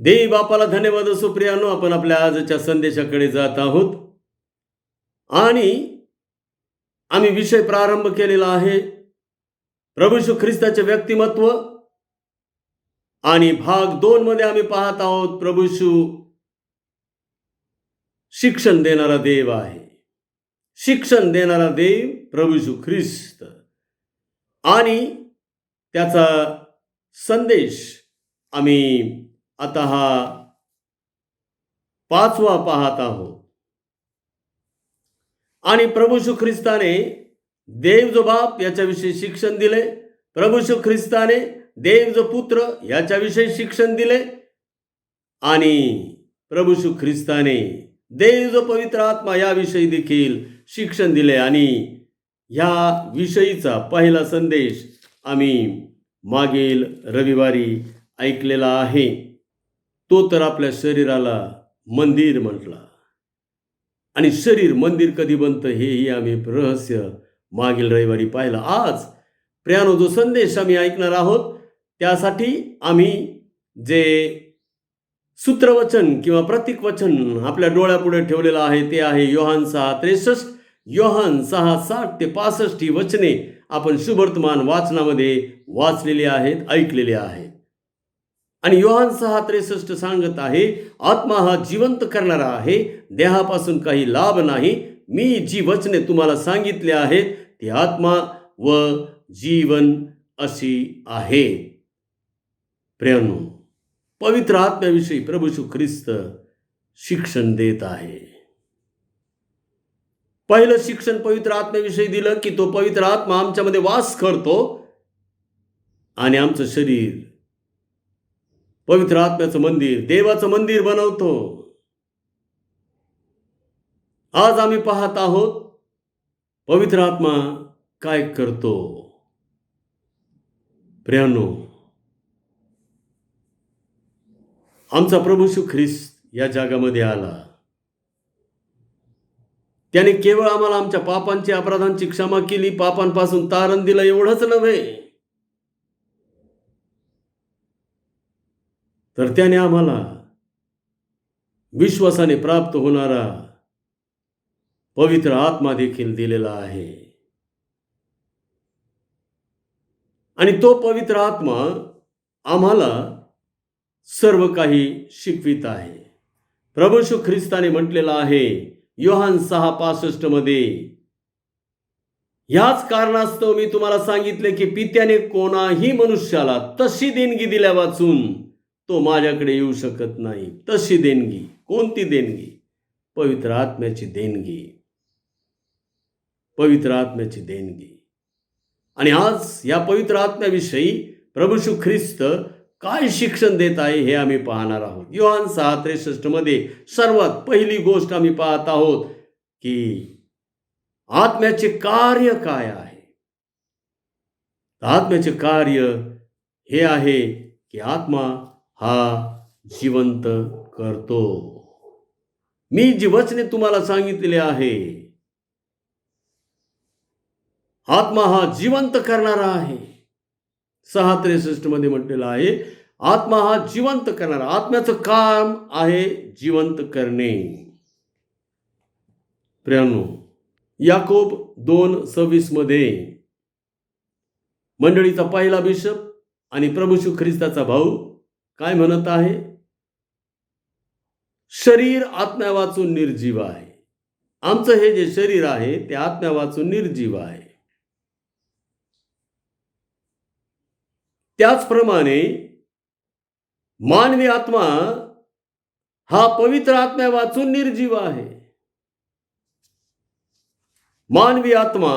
देवी बापाला धन्यवाद असो. प्रियानो, आपण आपल्या आजच्या संदेशाकडे जात आहोत आणि आम्ही विषय प्रारंभ केलेला आहे प्रभू येशू ख्रिस्ताचे व्यक्तिमत्व आणि भाग 2 मध्ये आम्ही पाहत आहोत प्रभू येशू शिक्षण देणारा देव आहे. शिक्षण देणारा देव प्रभू येशू ख्रिस्त आणि त्याचा संदेश आम्ही आता हा 5वा पाहत आहोत. आणि प्रभू येशू ख्रिस्ताने देव जो बाप याच्याविषयी शिक्षण दिले, प्रभू येशू ख्रिस्ताने देव जो पुत्र याच्याविषयी शिक्षण दिले आणि प्रभू येशू ख्रिस्ताने देव जो पवित्र आत्मा याविषयी देखील शिक्षण दिले. आणि ह्या विषयीचा पहिला संदेश आम्ही मागील रविवारी ऐकलेला आहे. तो तर आपल्या शरीराला मंदिर म्हटला आणि शरीर मंदिर कधी बनतं हेही आम्ही रहस्य मागील रविवारी पाहिलं. आज प्रियानो जो संदेश आम्ही ऐकणार आहोत त्यासाठी आम्ही जे सूत्रवचन किंवा प्रतीक वचन आपल्या डोळ्यापुढे ठेवलेलं आहे ते आहे योहान 6:63, योहान 6:60 ते 65 ही वचने आपण शुभवर्तमान वाचनामध्ये वाचलेली आहेत, ऐकलेली आहेत. आणि योहान 6:63 सांगत आहे, आत्मा हा जिवंत करणारा आहे, देहापासून काही लाभ नाही. मी जी वचने तुम्हाला सांगितले आहेत ती आत्मा व जीवन अशी आहे. प्रियानो, पवित्र आत्म्याविषयी प्रभू येशू ख्रिस्त शिक्षण देत आहे. पहिलं शिक्षण पवित्र आत्म्याविषयी दिलं की तो पवित्र आत्मा आमच्यामध्ये वास करतो आणि आमचं शरीर पवित्र आत्म्याचं मंदिर, देवाचं मंदिर बनवतो. आज आम्ही पाहत आहोत पवित्र आत्मा काय करतो. प्रियानो, आमचा प्रभू येशू ख्रिस्त या जगामध्ये आला. त्याने केवळ आम्हाला आमच्या पापांची, अपराधांची क्षमा केली, पापांपासून तारण दिलं एवढंच नव्हे, तर त्याने आम्हाला विश्वासाने प्राप्त होणारा पवित्र आत्मा देखील दिलेला आहे. आणि तो पवित्र आत्मा आम्हाला सर्व काही शिकवित आहे. प्रभू येशू ख्रिस्ताने म्हटलेलं आहे योहान 6:65 मध्ये, ह्याच कारणास्तव मी तुम्हाला सांगितले की पित्याने कोणाही मनुष्याला तशी देणगी दिल्या वाचून तो माझ्याकडे येऊ शकत नाही. तशी देणगी, कोणती देणगी? पवित्र आत्म्याची देणगी, पवित्र आत्म्याची देणगी. आणि आज या पवित्र आत्म्याविषयी प्रभू येशू ख्रिस्त काय शिक्षण देत आहे हे आम्ही पाहणार आहोत. योहान 6:63 मध्ये सर्वात पहिली गोष्ट आम्ही पाहत आहोत की आत्म्याचे कार्य काय आहे. आत्म्याचे कार्य हे आहे की आत्मा हा जिवंत करतो. मी जी वचने तुम्हाला सांगितलेली आहे, आत्मा हा जिवंत करणारा आहे. 6:63 मध्ये म्हटलेलं आहे आत्मा हा जिवंत करणारा. आत्म्याचं काम आहे जिवंत करणे. प्रियानो, याकोब 2:26 मध्ये मंडळीचा पहिला बिशप आणि प्रभू येशू ख्रिस्ताचा भाऊ काय म्हणत आहे? शरीर आत्म्या वाचून निर्जीव आहे. आमचं हे जे शरीर आहे ते आत्म्या वाचून निर्जीव आहे. त्याचप्रमाणे मानवी आत्मा हा पवित्र आत्म्या वाचून निर्जीव आहे. मानवी आत्मा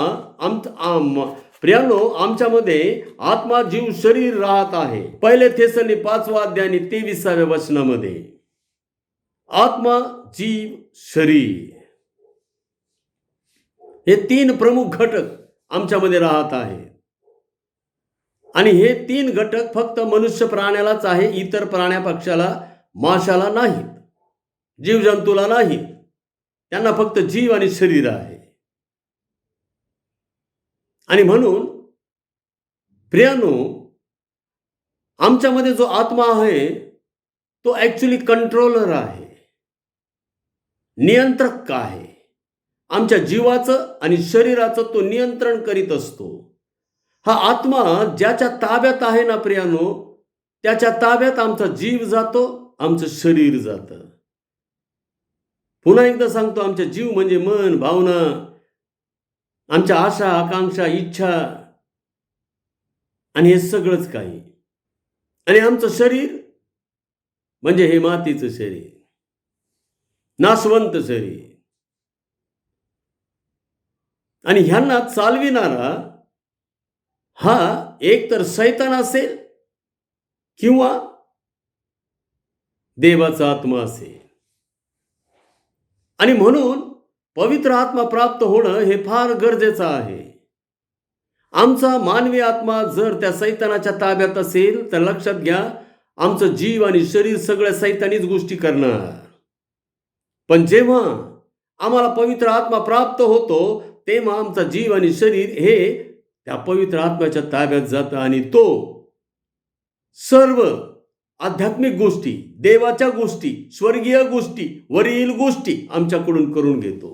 प्रियानो, आमच्यामध्ये आत्मा, जीव, शरीर राहत आहे. पहिले थेसलोनिके 5 अध्याय 23 वचनामध्ये आत्मा, जीव, शरीर हे 3 प्रमुख घटक आमच्यामध्ये राहत आहेत. आणि हे 3 घटक फक्त मनुष्य प्राण्यालाच आहे, इतर प्राण्या पक्षाला, माशाला नाहीत, जीवजंतूला नाहीत. त्यांना फक्त जीव आणि शरीर आहे. आणि म्हणून प्रियानो, आमच्यामध्ये जो आत्मा आहे तो ॲक्च्युली कंट्रोलर आहे, नियंत्रक आहे. आमच्या जीवाचं आणि शरीराचं तो नियंत्रण करीत असतो. हा आत्मा ज्याच्या ताब्यात आहे ना प्रियानो, त्याच्या ताब्यात आमचा जीव जातो, आमचं शरीर जातं. पुन्हा एकदा सांगतो, आमचा जीव म्हणजे मन, भावना, आमच्या आशा, आकांक्षा, इच्छा आणि हे सगळंच काही. आणि आमचं शरीर म्हणजे हे मातीचं शरीर, नाशवंत शरीर. आणि ह्यांना चालविणारा हा एक तर शैतान असेल किंवा देवाचा आत्मा असेल. आणि म्हणून पवित्र आत्मा प्राप्त होणं हे फार गरजेचं आहे. आमचा मानवी आत्मा जर त्या शैतानाच्या ताब्यात असेल तर लक्षात घ्या, आमचं जीव आणि शरीर सगळ्या शैतानीच गोष्टी करणार. पण जेव्हा आम्हाला पवित्र आत्मा प्राप्त होतो तेव्हा आमचा जीव आणि शरीर हे त्या पवित्र आत्म्याच्या ताब्यात जातं आणि तो सर्व आध्यात्मिक गोष्टी, देवाच्या गोष्टी, स्वर्गीय गोष्टी, वरील गोष्टी आमच्याकडून करून घेतो.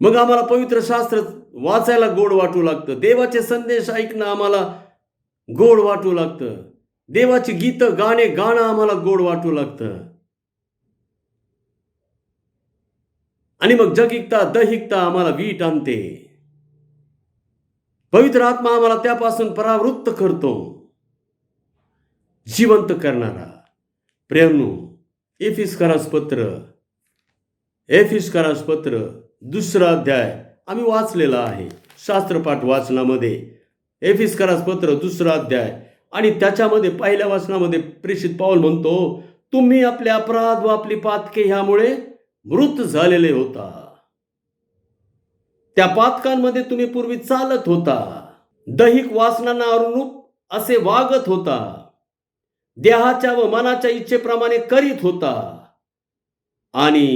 मग आम्हाला पवित्र शास्त्र वाचायला गोड वाटू लागतं, देवाचे संदेश ऐकणं आम्हाला गोड वाटू लागतं, देवाची गीतं गाणे गाणं आम्हाला गोड वाटू लागतं. आणि मग जगिकता दहिकता आम्हाला वीट आणते. पवित्र आत्मा आम्हाला त्यापासून परावृत्त करतो, जिवंत करणारा. प्रेमनु, एफिसकरास पत्र 2 अध्याय आम्ही वाचलेला आहे शास्त्रपाठ वाचनामध्ये. एफिसकरास पत्र 2 अध्याय आणि त्याच्यामध्ये पहिल्या वाचनामध्ये प्रेषित पाऊल म्हणतो, तुम्ही आपले अपराध व आपली पातके ह्यामुळे मृत झालेले होता. त्या पातकांमध्ये तुम्ही पूर्वी चालत होता, दैहिक वासनांना अनुरूप असे वागत होता, देहाच्या व मनाच्या इच्छेप्रमाणे करीत होता आणि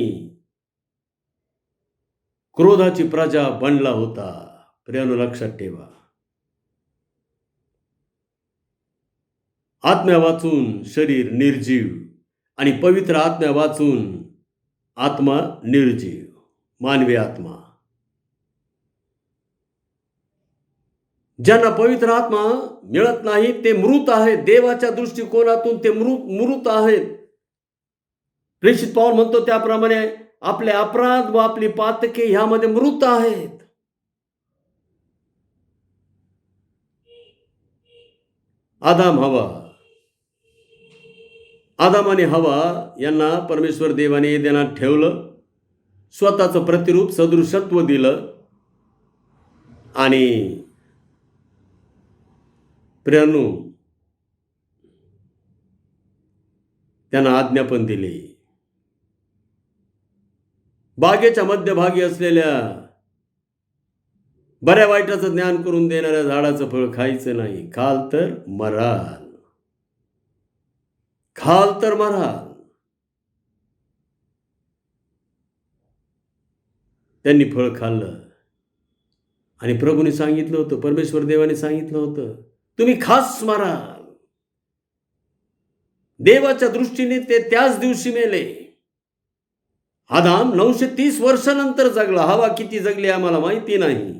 क्रोधाची प्रजा बनला होता. प्रियानो, लक्षात ठेवा, आत्म्या वाचून शरीर निर्जीव आणि पवित्र आत्म्या वाचून आत्मा निर्जीव, मानवी आत्मा. ज्यांना पवित्र आत्मा मिळत नाही ते मृत आहेत, देवाच्या दृष्टिकोनातून ते मृत आहेत. प्रेषित पाऊल म्हणतो त्याप्रमाणे आपले अपराध व आपली पातके ह्यामध्ये मृत आहेत. आदाम आणि हवा यांना परमेश्वर देवाने एदेनात ठेवलं, स्वतःचं प्रतिरूप सदृशत्व दिलं आणि प्रियानो त्यांना आज्ञा पण दिली. बागेच्या मध्यभागी असलेल्या बऱ्या वाईटाचं ज्ञान करून देणाऱ्या झाडाचं फळ खायचं नाही, खाल तर मराल. त्यांनी फळ खाल्लं आणि प्रभूने सांगितलं होतं, परमेश्वर देवाने सांगितलं होतं, तुम्ही खास मराल. देवाच्या दृष्टीने ते त्याच दिवशी मेले. आदाम 930 वर्षानंतर जगला. हवा किती जगली आम्हाला माहिती नाही.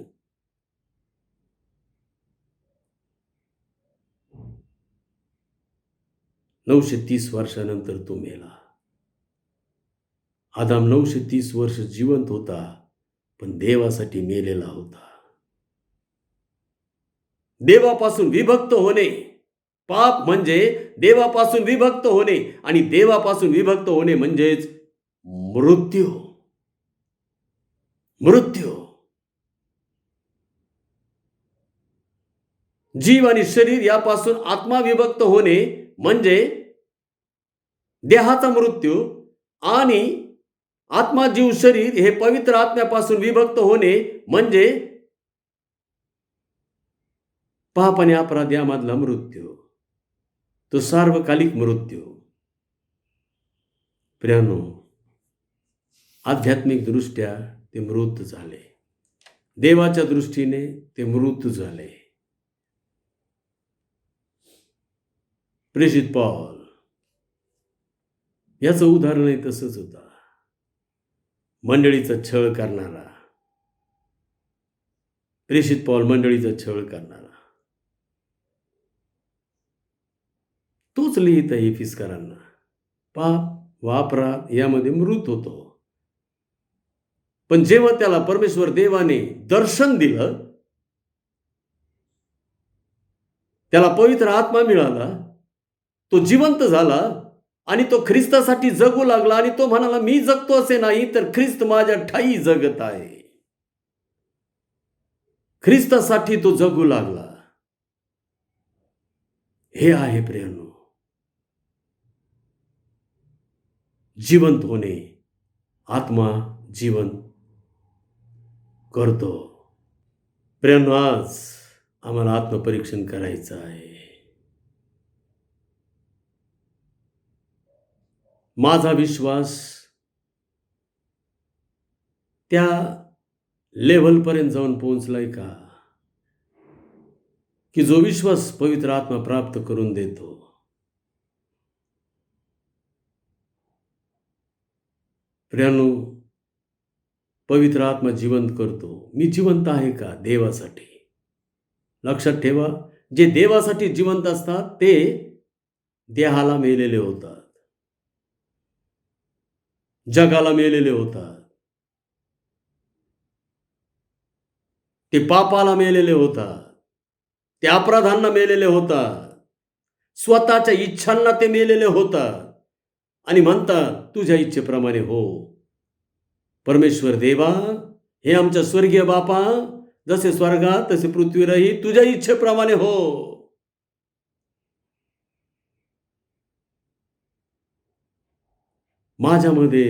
"930 वर्षानंतर तो मेला." आदाम 930 वर्ष जिवंत होता, पण देवासाठी मेलेला होता. देवापासून विभक्त होणे, पाप म्हणजे देवापासून विभक्त होणे आणि देवापासून विभक्त होणे म्हणजेच मृत्यू. जीव आणि शरीर यापासून आत्मा विभक्त होणे म्हणजे देहाचा मृत्यू आणि आत्मा जीव शरीर हे पवित्र आत्म्यापासून विभक्त होणे म्हणजे पाप आणि अपराध यामधला मृत्यू, तो सार्वकालिक मृत्यू. प्रियानो, आध्यात्मिक दृष्ट्या ते मृत झाले, देवाच्या दृष्टीने ते मृत झाले. प्रेषित पॉल याचं उदाहरणही तसंच होतं. मंडळीचा छळ करणारा प्रेषित पॉल, मंडळीचा छळ करणारा, तोच लिहित आहे इफिसकरांना. पाप व अपराध यामध्ये मृत होतो. पण जेव्हा त्याला परमेश्वर देवाने दर्शन दिलं, त्याला पवित्र आत्मा मिळाला, तो जिवंत झाला आणि तो ख्रिस्तासाठी जगू लागला. आणि तो म्हणाला, मी जगतो असे नाही, तर ख्रिस्त माझ्या ठायी जगत आहे. ख्रिस्तासाठी तो जगू लागला. हे आहे प्रियांनो, जिवंत होणे. आत्मा जिवंत करतो. प्रियांनो, आज आम्हाला आत्मपरीक्षण करायचं आहे. माझा विश्वास त्या लेव्हलपर्यंत जाऊन पोहोचलाय का, की जो विश्वास पवित्र आत्मा प्राप्त करून देतो. प्रियांनो, पवित्र आत्मा जिवंत करतो. मी जिवंत आहे का देवासाठी? लक्षात ठेवा, जे देवासाठी जिवंत असतात ते देहाला मेलेले होतात, जगाला मेलेले होतात, ते पापाला मेलेले होतात, ते अपराधांना मेलेले होतात, स्वतःच्या इच्छांना ते मेलेले होतात आणि म्हणतात, तुझ्या इच्छेप्रमाणे हो. परमेश्वर देवा, हे आमच्या स्वर्गीय बापा, जसे स्वर्गात तसे पृथ्वीवरही तुझ्या इच्छेप्रमाणे हो. माझ्यामध्ये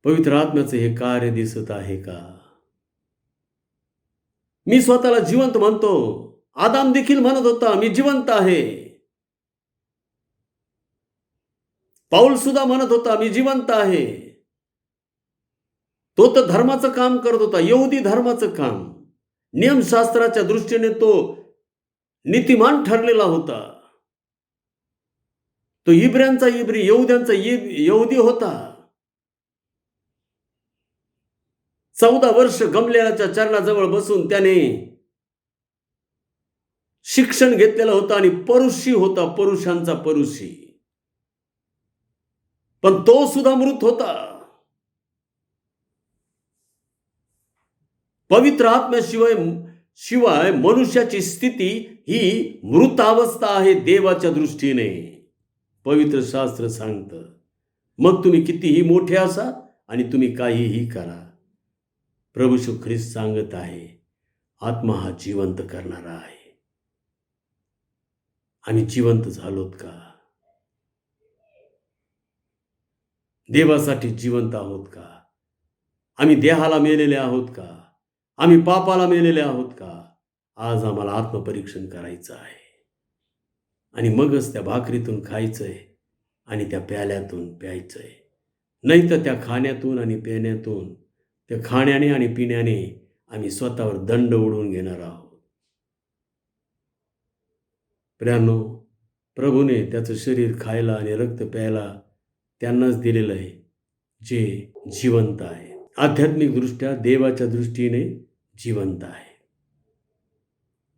पवित्र आत्म्याचे हे कार्य दिसत आहे का? मी स्वतःला जिवंत म्हणतो. आदाम देखील म्हणत होता, मी जिवंत आहे. पाऊल सुद्धा म्हणत होता, मी जिवंत आहे. तो तर धर्माचं काम करत होता, यहुदी धर्माचं काम. नियमशास्त्राच्या दृष्टीने तो नीतिमान ठरलेला होता. तो इब्र्यांचा इब्री, यहुद्यांचा यहुदी होता. 14 वर्ष गमलेलाच्या चरणाजवळ बसून त्याने शिक्षण घेतलेलं होतं आणि परुषी होता, परुषांचा परुषी. पण तो सुद्धा मृत होता. पवित्र आत्म्याशिवाय मनुष्याची स्थिती ही मृत अवस्था आहे देवाच्या दृष्टीने, पवित्र शास्त्र सांगतं. मग तुम्ही कितीही मोठे असा आणि तुम्ही काहीही करा, प्रभू येशू ख्रिस्त सांगत आहे, आत्मा हा जिवंत करणारा आहे. आम्ही जिवंत झालोत का? देवासाठी जिवंत आहोत का? आम्ही देहाला मेलेले आहोत का? आम्ही पापाला मेलेले आहोत का? आज आम्हाला आत्मपरीक्षण करायचं आहे. आणि मगच त्या भाकरीतून खायचंय आणि त्या प्याल्यातून प्यायचंय. नाही तर त्या खाण्यातून आणि पिण्यातून, त्या खाण्याने आणि पिण्याने आम्ही स्वतःवर दंड उडवून घेणार आहोत. प्रियांनो, प्रभूने त्याचं शरीर खायला आणि रक्त प्यायला त्यांनाच दिलेलं आहे जे जिवंत आहे, आध्यात्मिक दृष्ट्या देवाच्या दृष्टीने जिवंत आहे.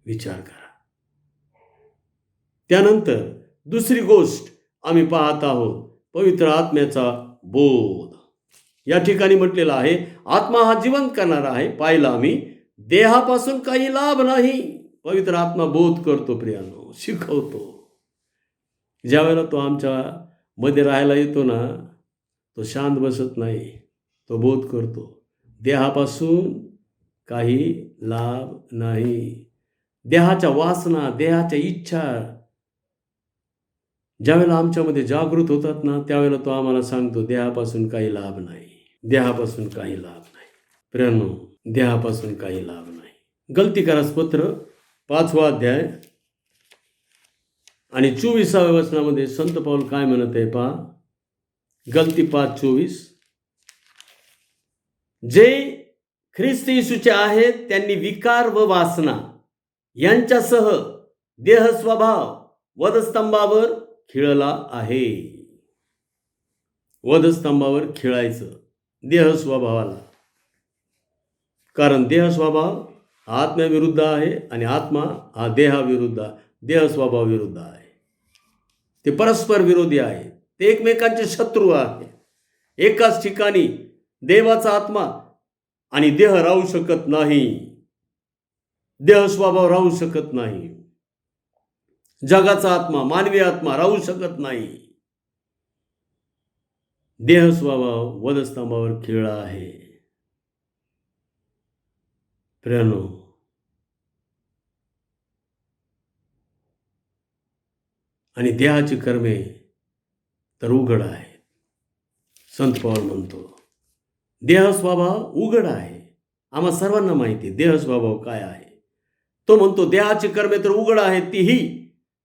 विचार करा. त्यानंतर दुसरी गोष्ट आम्ही पाहत आहोत, पवित्र आत्म्याचा बोध. या ठिकाणी म्हटलेलं आहे, आत्मा हा जिवंत करणारा आहे. पाहिलं आम्ही, देहापासून काही लाभ नाही. पवित्र आत्मा बोध करतो प्रियांनो, शिकवतो. ज्यावेळेला तो आमच्या मध्ये राहायला येतो ना, तो शांत बसत नाही, तो बोध करतो. देहापासून काही लाभ नाही. देहाच्या वासना, देहाच्या इच्छा ज्यावेळेला आमच्यामध्ये जागृत होतात ना, त्यावेळेला तो आम्हाला सांगतो, देहापासून काही लाभ नाही, देहापासून काही लाभ नाही. प्रियांनो, देहापासून काही लाभ नाही. गलतीकारास पत्र 5वा अध्याय आणि 24व्या वचनामध्ये संत पाऊल काय म्हणत आहे पहा. गलती 5:24, जे ख्रिस्त येशूचे आहेत त्यांनी विकार व वासना यांच्यासह देह स्वभाव वधस्तंभावर खिळला आहे. वधस्तंभावर खिळायचं देह स्वभावाला, कारण देह स्वभाव हा आत्म्याविरुद्ध आहे आणि आत्मा हा देह स्वभाव विरुद्ध आहे. ते परस्पर विरोधी आहेत, ते एकमेकांचे शत्रू आहेत. एकाच ठिकाणी देवाचा आत्मा आणि देह राहू शकत नाही, देह स्वभाव राहू शकत नाही. जगाचा आत्मा, मानवी आत्मा राहू शकत नाही. देह स्वभाव वधस्तंभावर खिळला आहे. प्रियानो, आणि देहाची कर्मे तर उघड आहेत. संत पौल म्हणतो देह स्वभाव उघड आहे. आम्हा सर्वांना माहिती आहे देह स्वभाव काय आहे. तो म्हणतो देहाची कर्मे तर उघड आहेत, तीही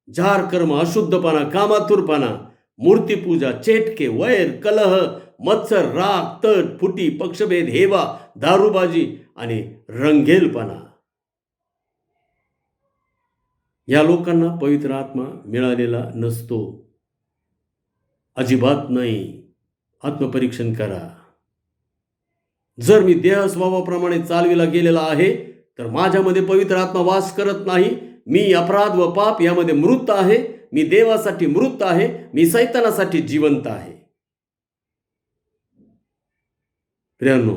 जार कर्म, अशुद्धपणा, कामातुरपणा, मूर्तीपूजा, चेटके, वैर, कलह, मत्सर, राग, तट, फुटी, पक्षभेद, हेवा, दारूबाजी आणि रंगेलपणा. या लोकांना पवित्र आत्मा मिळालेला नसतो, अजिबात नाही. आत्मपरीक्षण करा. जर मी देह स्वभावाप्रमाणे चालविला गेलेला आहे तर माझ्यामध्ये पवित्र आत्मा वास करत नाही. मी अपराध व पाप यामध्ये मृत आहे. मी देवासाठी मृत आहे, मी सैतानासाठी जिवंत आहे. प्रियांनो,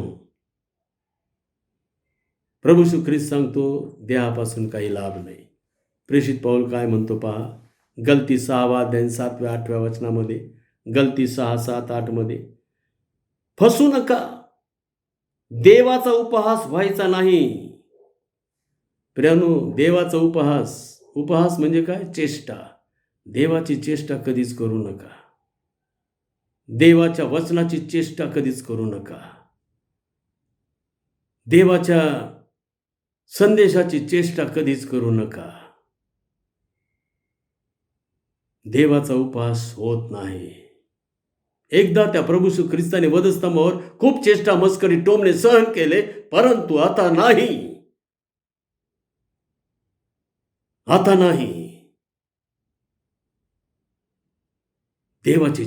प्रभू श्री ख्रिस्त सांगतो देहापासून काही लाभ नाही. प्रेषित पौल काय म्हणतो पहा, गलती 6 अध्याय 7-8 वचनामध्ये, गलती 6:7-8 मध्ये, फसू नका, देवाचा उपहास व्हायचा नाही. प्रियांनो, देवाचा उपहास म्हणजे काय? चेष्टा. देवाची चेष्टा कधीच करू नका. देवाच्या वचनाची चेष्टा कधीच करू नका. देवाच्या संदेशाची चेष्टा कधीच करू नका. देवाचा उपहास होत नाही. एकदा त्या प्रभू श्री ख्रिस्ताने वधस्तंभावर खूप चेष्टा, मस्करी, टोमणे सहन केले, परंतु आता नाही. आता नाही. देवाची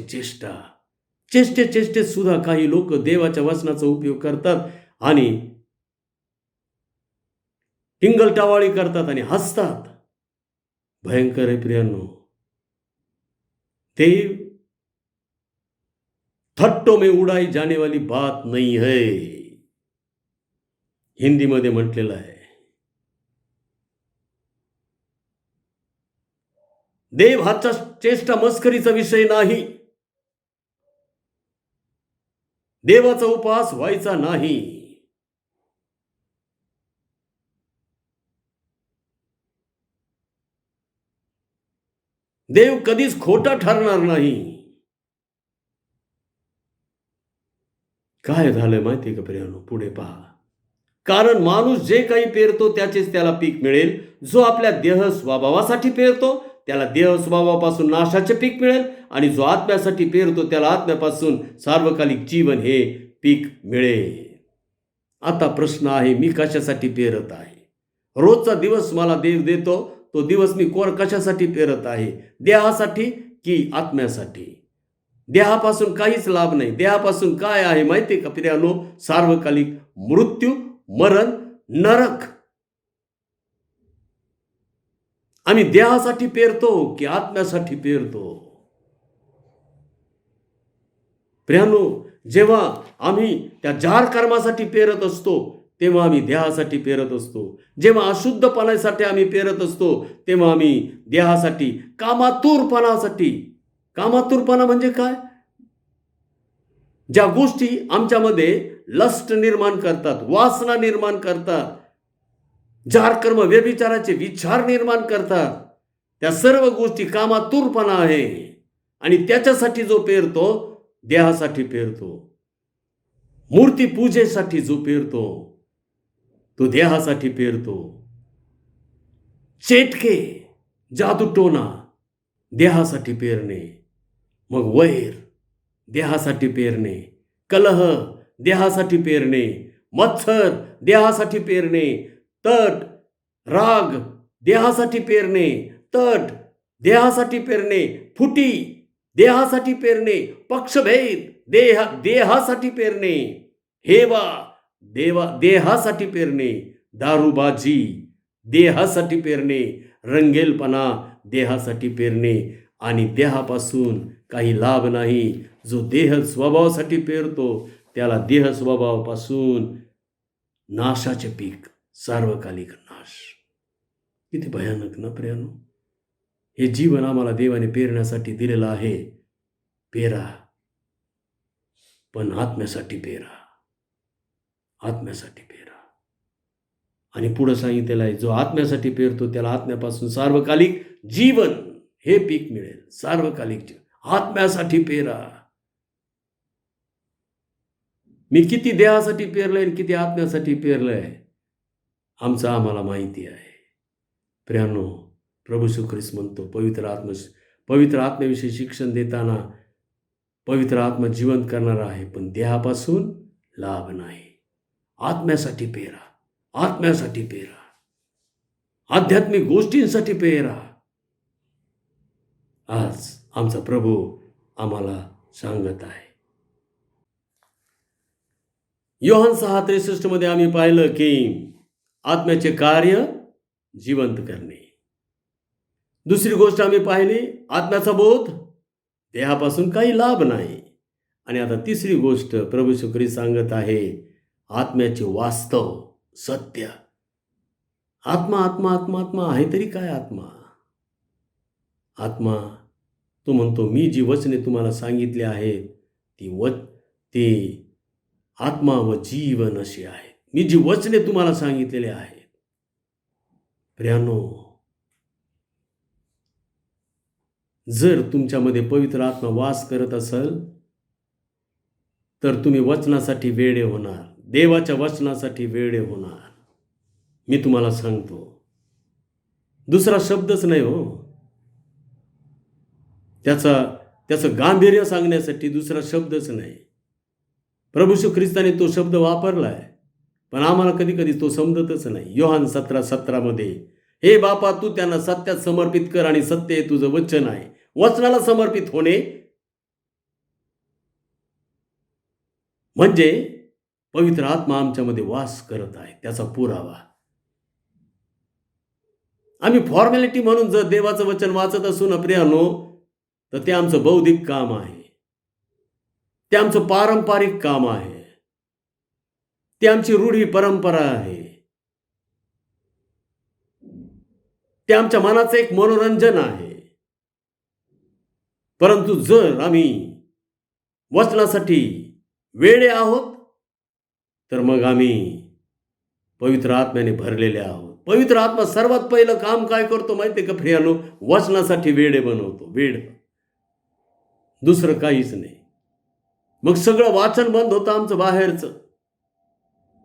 चेष्टेत सुद्धा काही लोक देवाच्या वचनाचा उपयोग करतात आणि टिंगलटावाळी करतात आणि हसतात. भयंकर आहे प्रियांनो. देव थट्टो में उड़ाई जाने वाली बात नहीं है, हिंदी मध्ये म्हटलेलं आहे. देव हा चेष्टा मस्करीचा विषय नाही. देवाचा उपहास व्हायचा नाही. देव कधीच खोटा ठरणार नाही. काय झालं माहिती का प्रियांनो? पुढे पहा, कारण माणूस जे काही पेरतो त्याचेच त्याला पीक मिळेल. जो आपल्या देह स्वभावासाठी पेरतो त्याला देह स्वभावापासून नाशाचे पीक मिळेल, आणि जो आत्म्यासाठी पेरतो त्याला आत्म्यापासून सार्वकालिक जीवन हे पीक मिळेल. आता प्रश्न आहे, मी कशासाठी पेरत आहे? रोजचा दिवस मला देव देतो, तो दिवस मी कशासाठी पेरत आहे? देहासाठी की आत्म्यासाठी? देहापासून काहीच लाभ नाही. देहापासून काय आहे माहिती आहे का प्रियांनो? सार्वकालिक मृत्यू, मरण, नरक. आम्ही देहासाठी पेरतो की आत्म्यासाठी पेरतो? प्रियांनो, जेव्हा आम्ही त्या जार कर्मासाठी पेरत असतो तेव्हा आम्ही देहासाठी पेरत असतो. जेव्हा अशुद्धपणासाठी आम्ही पेरत असतो तेव्हा आम्ही देहासाठी, कामातुरपणासाठी. कामातुरपणा म्हणजे काय? ज्या गोष्टी आमच्यामध्ये लस्ट निर्माण करतात, वासना निर्माण करतात, जार कर्म, व्यभिचाराचे विचार निर्माण करतात, त्या सर्व गोष्टी कामातुरपणा आहे. आणि त्याच्यासाठी जो पेरतो, देहासाठी पेरतो. मूर्ती पूजेसाठी जो पेरतो तो देहासाठी पेरतो. चेटके, जादूटोना, देहासाठी पेरणे. मग वैर, देहासाठी पेरणे. कलह, देहासाठी पेरणे. मत्सर, देहासाठी पेरणे. तट, राग, देहासाठी पेरणे. तट, देहासाठी पेरणे, फुटी देहासाठी पेरणे, पक्षभेद देहासाठी पेरणे, हेवा देहासाठी पेरणे, दारूबाजी देहासाठी पेरणे, रंगेलपणा देहासाठी पेरणे आणि देहापासून काही लाभ नाही. जो देह स्वभावासाठी पेरतो त्याला देह स्वभावापासून नाशाचे पीक, सार्वकालिक नाश. किती भयानक ना प्रियानो. हे जीवन आम्हाला देवाने पेरण्यासाठी दिलेलं आहे. पेरा, पण आत्म्यासाठी पेरा, आत्म्यासाठी पेरा. आणि पुढं सांगितलेलं आहे, जो आत्म्यासाठी पेरतो त्याला आत्म्यापासून सार्वकालिक जीवन हे पीक मिळेल. सार्वकालिक जीवन आत्म्यासाठी पेरा. मी किती देहासाठी पेरलंय आणि किती आत्म्यासाठी पेरलंय आमचं आम्हाला माहिती आहे. प्रियानो, प्रभू येशू ख्रिस्त म्हणतो, पवित्र आत्म्याविषयी शिक्षण देताना पवित्र आत्मा जिवंत करणारा आहे, पण देहापासून लाभ नाही. आत्म्यासाठी पेरा, आत्म्यासाठी पेरा, आध्यात्मिक गोष्टींसाठी पेरा. आज आमचा प्रभू आम्हाला सांगत आहे. योहान 6:63 मध्ये आम्ही पाहिलं की आत्म्याचे कार्य जिवंत करणे. दुसरी गोष्ट आम्ही पाहिली, आत्म्याचा बोध, देहापासून काही लाभ नाही. आणि आता तिसरी गोष्ट प्रभू येशू ख्रिस्त सांगत आहे, आत्म्याचे वास्तव सत्य. आत्मा आत्मा आत्मा आत्मा आहे तरी काय आत्मा? आत्मा तो म्हणतो, मी जी वचने तुम्हाला सांगितली आहेत ती आत्मा व जीवन अशी आहेत. मी जी वचने तुम्हाला सांगितलेले आहेत. प्रियानो, जर तुमच्यामध्ये पवित्र आत्मा वास करत असेल तर तुम्ही वचनासाठी वेडे होणार, देवाच्या वचनासाठी वेडे होणार. मी तुम्हाला सांगतो, दुसरा शब्दच नाही हो. त्याचं गांभीर्य सांगण्यासाठी दुसरा शब्दच नाही. प्रभू येशू ख्रिस्ताने तो शब्द वापरलाय, पण आम्हाला कधी कधी तो समजतच नाही. योहान 17:17 मध्ये, हे बापा, तू त्यांना सत्यात समर्पित कर आणि सत्य हे तुझं वचन आहे. वचनाला समर्पित होणे म्हणजे पवित्र आत्मा आमच्यामध्ये वास करत आहे त्याचा पुरावा. आम्ही फॉर्मॅलिटी म्हणून जर देवाचं वचन वाचत असू ना प्रियानो, तर ते आमचं बौद्धिक काम आहे, ते आमचं पारंपरिक काम आहे, ते आमची रूढी परंपरा आहे, ते आमच्या मनाचं एक मनोरंजन आहे. परंतु जर आम्ही वचनासाठी वेडे आहोत तर मग आम्ही पवित्र आत्म्याने भरलेले आहोत. पवित्र आत्मा सर्वात पहिलं काम काय करतो माहिती आहे का प्रियानो? वचनासाठी वेडे बनवतो. वेड, दुसरं काहीच नाही. मग सगळं वाचन बंद होतं आमचं. बाहेरचं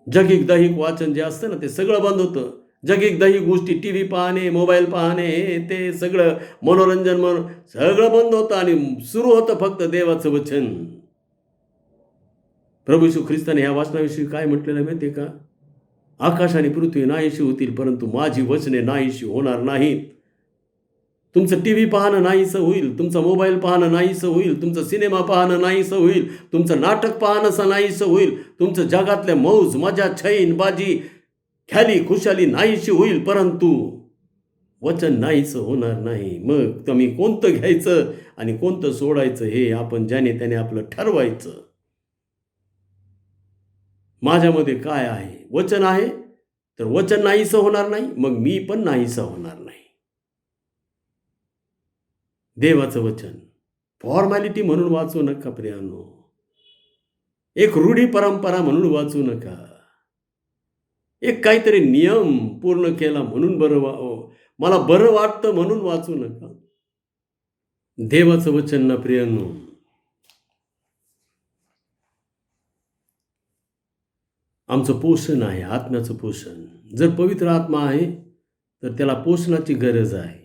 जगिक दहिक वाचन जे असतं ना, ते सगळं बंद होतं. जगिक दहिक गोष्टी, टी व्ही पाहणे, मोबाईल पाहणे, हे ते सगळं मनोरंजन सगळं बंद होतं आणि सुरू होतं फक्त देवाचं वचन. प्रभू येशू ख्रिस्ताने ह्या वाचनाविषयी काय म्हटलेलं माहिती आहे का? आकाश आणि पृथ्वी नाहीशी होतील, परंतु माझी वचने नाहीशी होणार नाहीत. तुमचं टी व्ही पाहणं नाहीसं होईल, तुमचं मोबाईल पाहणं नाहीसं होईल, तुमचं सिनेमा पाहणं नाहीसं होईल, तुमचं नाटक पाहणं नाहीसं होईल, तुमचं जगातल्या मौज मजा छैन बाजी ख्याली खुशाली नाहीशी होईल, परंतु वचन नाहीसं होणार नाही. मग तुम्ही कोणतं घ्यायचं आणि कोणतं सोडायचं हे आपण ज्याने त्याने आपलं ठरवायचं. माझ्यामध्ये काय आहे? वचन आहे, तर वचन नाहीसं होणार नाही, मग मी पण नाहीसं होणार नाही. देवाचं वचन फॉर्मॅलिटी म्हणून वाचू नका प्रियानो, एक रूढी परंपरा म्हणून वाचू नका, एक काहीतरी नियम पूर्ण केला म्हणून मला बरं वाटतं म्हणून वाचू नका. देवाचं वचन ना प्रियानो, आमचं पोषण आहे, आत्म्याचं पोषण. जर पवित्र आत्मा आहे तर त्याला पोषणाची गरज आहे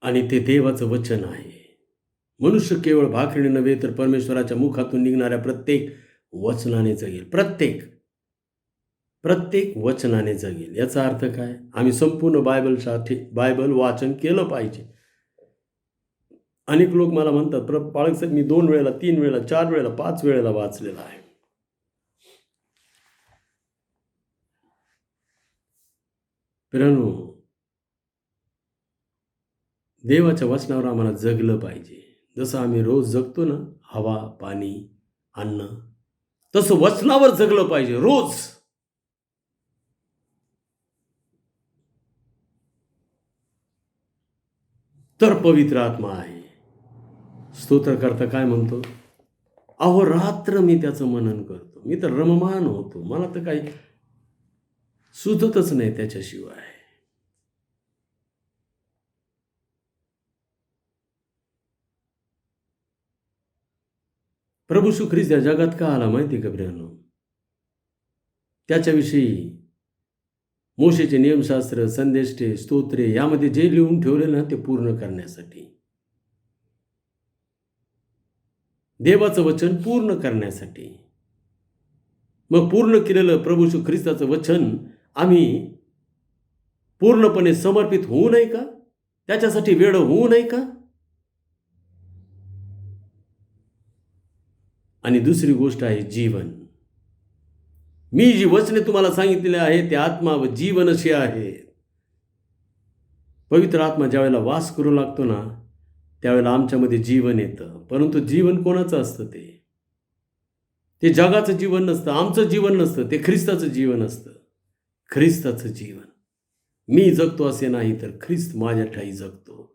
आणि ते देवाचं वचन आहे. मनुष्य केवळ भाकरीने नव्हे तर परमेश्वराच्या मुखातून निघणाऱ्या प्रत्येक वचनाने जगेल. प्रत्येक प्रत्येक वचनाने जगेल. याचा अर्थ काय? आम्ही संपूर्ण बायबल वाचन केलं पाहिजे. अनेक लोक मला म्हणतात, पाळक साहेब मी 2 वेळेला, 3 वेळेला, 4 वेळेला, 5 वेळेला वाचलेलं आहे. मित्रांनो, देवाच्या वचनावर आम्हाला जगलं पाहिजे. जसं आम्ही रोज जगतो ना, हवा, पाणी, अन्न, तसं वचनावर जगलं पाहिजे रोज. तर पवित्र आत्मा आहे. स्तोत्रकर्ता काय म्हणतो? अहोरात्र मी त्याचं मनन करतो. मी तर रममान होतो. मला तर काही सुचतच नाही त्याच्याशिवाय. प्रभू येशू ख्रिस्त या जगात का आला माहिती का प्रियांनो? त्याच्याविषयी मोशेचे नियमशास्त्र, संदेष्टे, स्तोत्रे यामध्ये जे लिहून ठेवले ना ते पूर्ण करण्यासाठी. देवाचं वचन पूर्ण करण्यासाठी. मग पूर्ण केलेलं प्रभू येशू ख्रिस्ताचं वचन आम्ही पूर्णपणे समर्पित होऊ नये का? त्याच्यासाठी वेळ होऊ नये का? आणि दुसरी गोष्ट आहे जीवन. मी जी वचने तुम्हाला सांगितलेली आहे ते आत्मा व जीवन अशी आहे. पवित्र आत्मा ज्यावेळेला वास करू लागतो ना त्यावेळेला आमच्यामध्ये जीवन येतं. परंतु जीवन कोणाचं असतं? ते जगाचं जीवन नसतं, आमचं जीवन नसतं, ते ख्रिस्ताचं जीवन असतं. ख्रिस्ताचं जीवन. मी जगतो असे नाही तर ख्रिस्त माझ्या ठायी जगतो.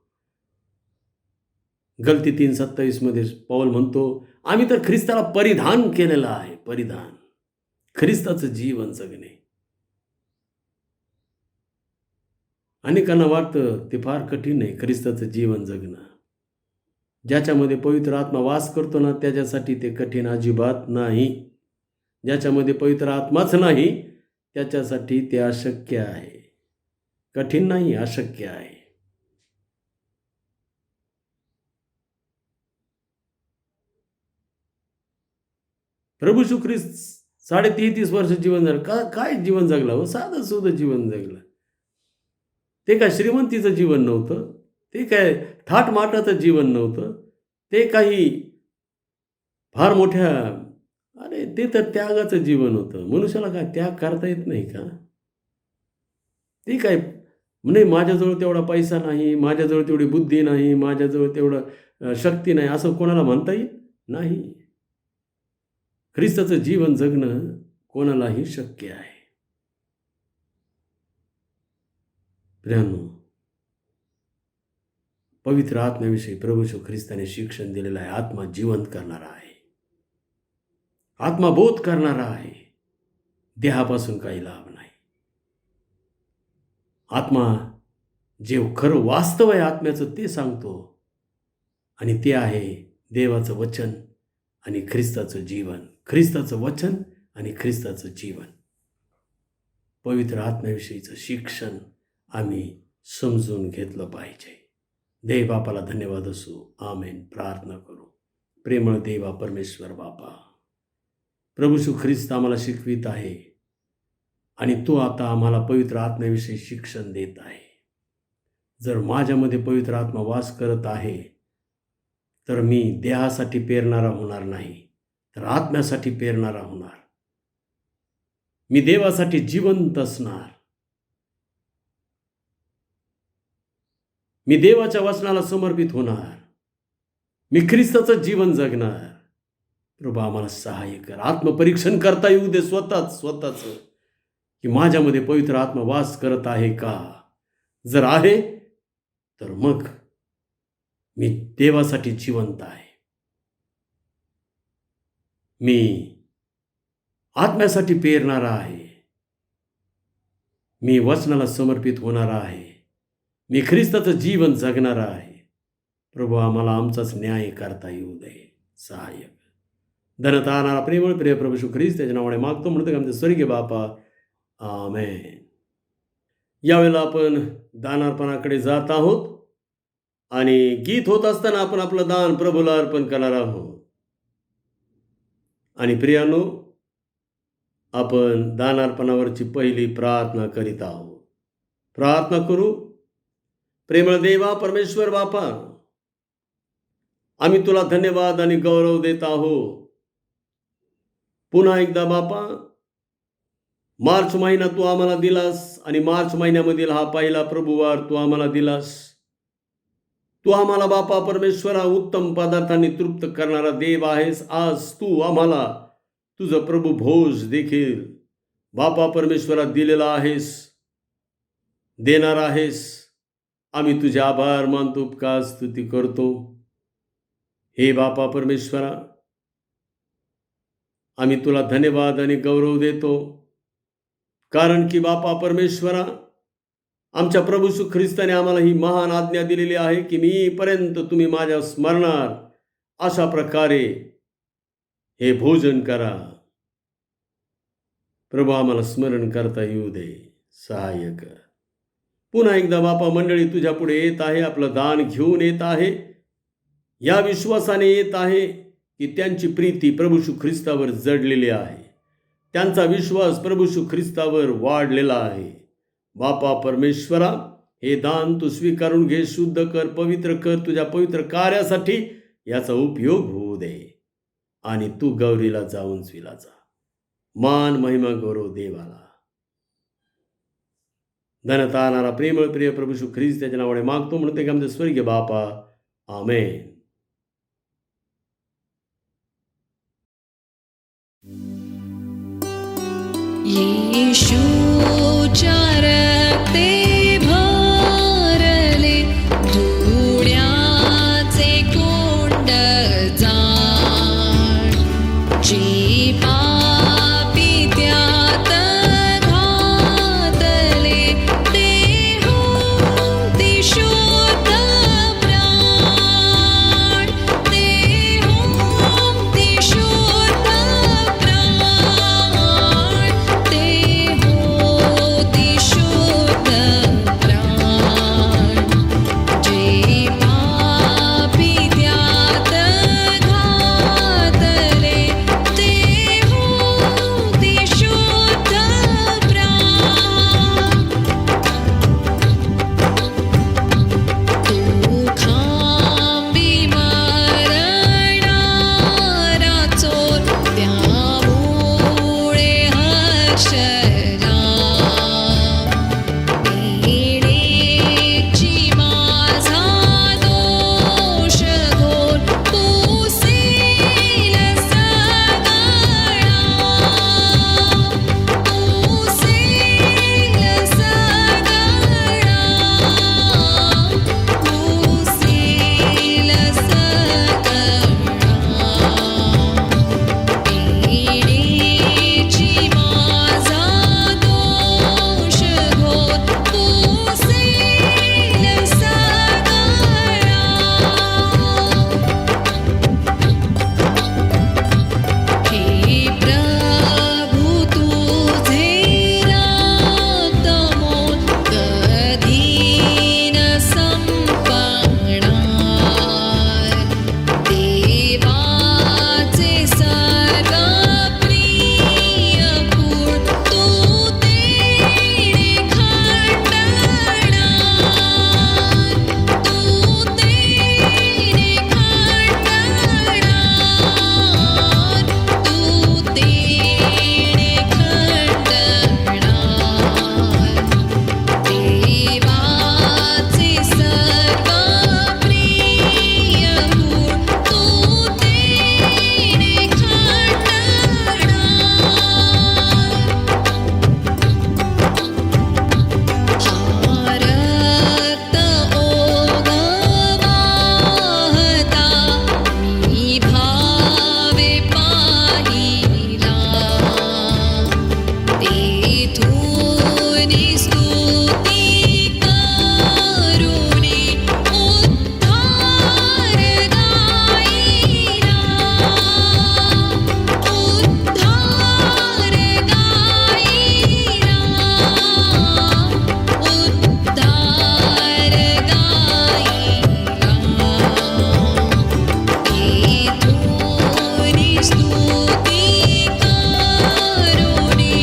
गलती 3:27 मध्ये पौल म्हणतो, आम्ही तर ख्रिस्ताला परिधान केलेलं आहे. परिधान. ख्रिस्ताचं जीवन जगणे. अनेकांना वाटतं ते फार कठीण आहे ख्रिस्ताचं जीवन जगणं. ज्याच्यामध्ये पवित्र आत्मा वास करतो ना त्याच्यासाठी ते कठीण अजिबात नाही. ज्याच्यामध्ये पवित्र आत्माच नाही त्याच्यासाठी ते अशक्य आहे. कठीण नाही, अशक्य आहे. प्रभू येशू ख्रिस्त 33.5 वर्ष जीवन जगलं. काय जीवन जगला हो? साधं सुधं जीवन जगलं. ते काय श्रीमंतीचं जीवन नव्हतं. ते काय थाटमाटाचं जीवन नव्हतं. ते काही फार मोठ्या ते तर त्यागाचं जीवन होतं. मनुष्याला काय त्याग करता येत नाही का? ते काय नाही, माझ्याजवळ तेवढा पैसा नाही, माझ्याजवळ तेवढी बुद्धी नाही, माझ्याजवळ तेवढं शक्ती नाही असं कोणाला म्हणता येईल? नाही. ख्रिस्ताचं जीवन जगणं कोणालाही शक्य आहे. प्रियांनो, पवित्र आत्म्याविषयी प्रभू येशू ख्रिस्ताने शिक्षण दिलेलं आहे. आत्मा जिवंत करणारा आहे. आत्मा बोध करणारा आहे. देहापासून काही लाभ नाही. आत्मा जे खरं वास्तव आहे आत्म्याचं ते सांगतो आणि ते आहे देवाचं वचन आणि ख्रिस्ताचं जीवन. ख्रिस्ताचं वचन आणि ख्रिस्ताचं जीवन. पवित्र आत्म्याविषयीचं शिक्षण आम्ही समजून घेतलं पाहिजे. देव बापाला धन्यवाद असो. आमेन. प्रार्थना करू. प्रेमळ देवा परमेश्वर बापा, प्रभू येशू ख्रिस्त आम्हाला शिकवित आहे आणि तो आता आम्हाला पवित्र आत्म्याविषयी शिक्षण देत आहे. जर माझ्यामध्ये पवित्र आत्मा वास करत आहे तर मी देहासाठी पेरणारा होणार नाही तर आत्म्यासाठी पेरणारा होणार. मी देवासाठी जिवंत असणार. मी देवाच्या वचनाला समर्पित होणार. मी ख्रिस्ताचं जीवन जगणार. प्रभू आम्हाला सहाय्य कर. आत्मपरीक्षण करता येऊ दे स्वतःचं की माझ्यामध्ये पवित्र आत्मा वास करत आहे का? जर आहे तर मग मी देवासाठी जिवंत आहे. मी आत्म्यासाठी पेरणारा आहे. मी वचनाला समर्पित होणारा आहे. मी ख्रिस्ताचं जीवन जगणारा आहे. प्रभू आम्हाला आमचाच न्याय करता येऊ दे. सहाय्य. धन्यता आणणारा प्रेमळ प्रिय प्रभू येशू ख्रिस्त त्याच्या नावाने मागतो म्हणतो की आमचे स्वर्गीय बापा. आमेन. यावेळेला आपण दानार्पणाकडे जात आहोत आणि गीत होत असताना आपण आपलं दान प्रभूला अर्पण करणार आहोत. आणि प्रियानो, आपण दानार्पणावरची पहिली प्रार्थना करीत आहोत. प्रार्थना करू. प्रेमळ देवा परमेश्वर बापा, आम्ही तुला धन्यवाद आणि गौरव देत आहोत. पुन्हा एकदा बापा, मार्च महिना तू आम्हाला दिलास आणि मार्च महिन्यामधील हा पहिला प्रभुवार तू आम्हाला दिलास. तू आम्हाला बापा परमेश्वरा उत्तम पदार्थांनी तृप्त करणारा देव आहेस. आज तू आम्हाला तुझं प्रभू भोज देखील बापा परमेश्वरा दिलेला आहेस, देणार आहेस. आम्ही तुझे आभार मानतो, उपकार स्तुती करतो. हे बापा परमेश्वरा, आम्ही तुला धन्यवाद आणि गौरव देतो, कारण की बापा परमेश्वरा, आमच्या प्रभू येशू ख्रिस्ताने आम्हाला ही महान आज्ञा दिलेली आहे की मी पर्यंत तुम्ही माझ्या स्मरणार अशा प्रकारे हे भोजन करा. प्रभू आम्हाला स्मरण करता येऊ दे, सहाय्य कर. पुन्हा एकदा बापा मंडळी तुझ्या पुढे येत आहे, आपलं दान घेऊन येत आहे, या विश्वासाने येत आहे की त्यांची प्रीती प्रभू येशू ख्रिस्तावर जडलेली आहे, त्यांचा विश्वास प्रभू येशू ख्रिस्तावर वाढलेला आहे. बापा परमेश्वरा, हे दान तू स्वीकारून घे, शुद्ध कर, पवित्र कर, तुझ्या पवित्र कार्यासाठी याचा उपयोग होऊ दे आणि तू गौरीला जाऊन स्विला जा. मान महिमा गौरव देवाला. धन्यता आणणारा प्रेमळ प्रिय प्रभू येशू ख्रिस्त त्याच्या नावाने मागतो, म्हणते की आमचे स्वर्गीय बापा. आमेन. येशूच्या रक्ते भरले धुण्याचे कोंड जाण, जे पापी त्यात घातले ते होते शुद्ध प्राण, ते होते शुद्ध प्राण, ते होते शुद्ध प्राण, जे पापी त्यात घातले ते होते शुद्ध प्राण. तू खांबी मरणारा चोर, त्यामुळे हर्षरा येण्याची माझा दोष घोर, पुसेल सगळा, पुसेल सगळा, पुसेल सगळा. येण्याची माझा दोष घोर, पुसेल सगळा. हे प्रभु तुझे रक्त मोल कधी न संपणार, देवाचे सर्व प्रिय फूल तू तेणे खंडणार, तू तेणे खंडणार, तू तेणे खंडणार. देवाचे सर्व प्रिय फूल तू तेणे खंडणार. हा रक्त ओघ वाहता मी भावे पाहिला, तेथून स्तुती करुणी उद्धार गाईला, उद्धार गाईला, उद्धार गाईला. तेथून स्तुती करुणी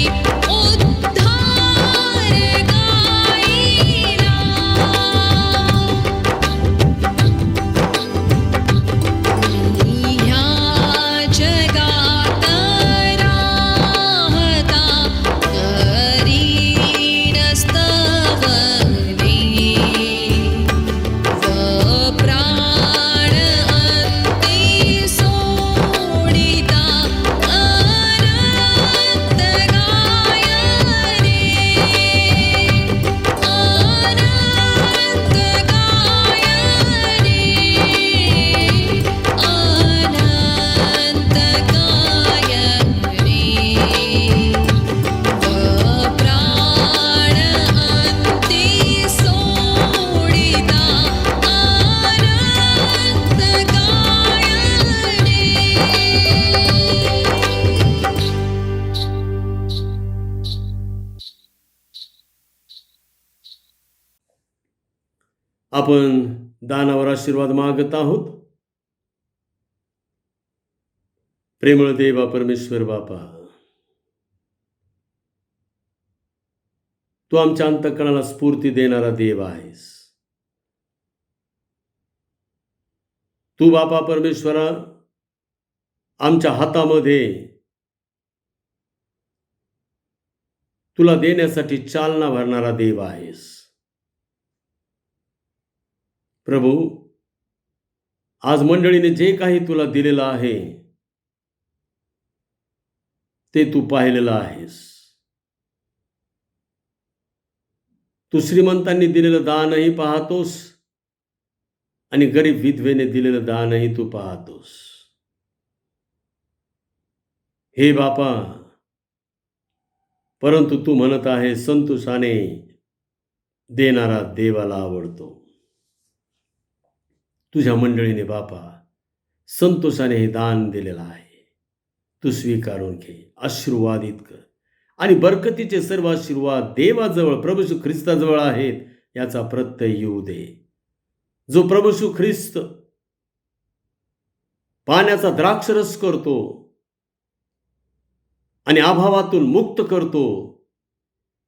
आपण दानावर आशीर्वाद मागत आहोत. प्रेमळ देवा परमेश्वर बापा, तू आमच्या अंतःकरणाला स्फूर्ती देणारा देव आहेस. तू बापा परमेश्वरा आमच्या हातामध्ये तुला देण्यासाठी चालना भरणारा देव आहेस. प्रभू, आज मंडळीने जे काही तुला दिलेलं आहे ते तू पाहिलेलं आहेस. तू श्रीमंतांनी दिलेलं दानही पाहतोस आणि गरीब विधवेने दिलेलं दानही तू पाहतोस. हे बापा, परंतु तू म्हणत आहे संतोषाने देणारा देवाला आवडतो. तुझ्या मंडळीने बापा संतोषाने हे दान दिलेलं आहे. तू स्वीकारून घे, आशीर्वादित कर आणि बरकतीचे सर्व आशीर्वाद देवाजवळ प्रभू येशू ख्रिस्ताजवळ आहेत याचा प्रत्यय येऊ दे. जो प्रभू येशू ख्रिस्त पाण्याचा द्राक्षरस करतो आणि अभावातून मुक्त करतो,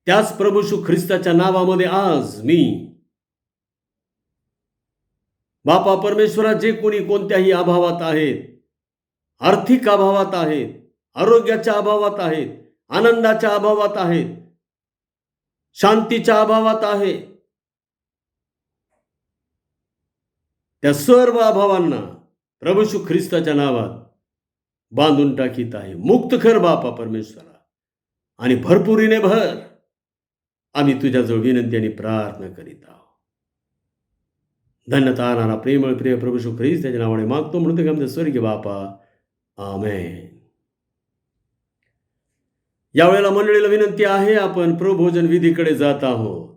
त्याच प्रभू येशू ख्रिस्ताच्या नावामध्ये आज मी बापा परमेश्वरा, जे कोणी कोणत्याही अभावात आहेत, आर्थिक अभावात आहेत, आरोग्याच्या अभावात आहेत, आनंदाच्या अभावात आहेत, शांतीच्या अभावात आहे, त्या सर्व अभावांना प्रभू येशू ख्रिस्ताच्या नावात बांधून टाकीत आहे. मुक्त कर बापा परमेश्वरा आणि भरपुरीने भर. आम्ही तुझ्याजवळ विनंती आणि प्रार्थना करीत आहोत. धन्यता आणणारा प्रेमळ प्रिय प्रभू येशू ख्रिस्त त्याच्या नावाने मागतो म्हणून ते आमच्या स्वर्गीय बापा, आमेन. यावेळेला मंडळीला विनंती आहे, आपण प्रभोजन विधीकडे जात आहोत.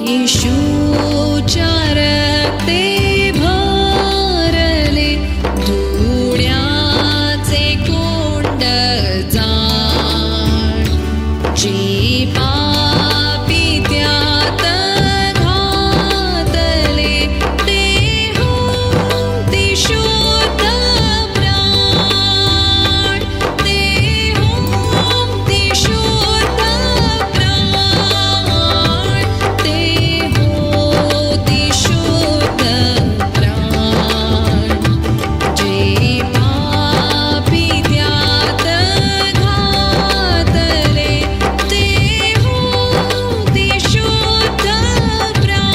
येशूच्या रक्ते भरले धुण्याचे कोंड जाण, जे पापी त्यात घातले ते होते शुद्ध प्राण, ते होते शुद्ध प्राण, ते होते शुद्ध प्राण, जे पापी त्यात घातले ते होते शुद्ध प्राण.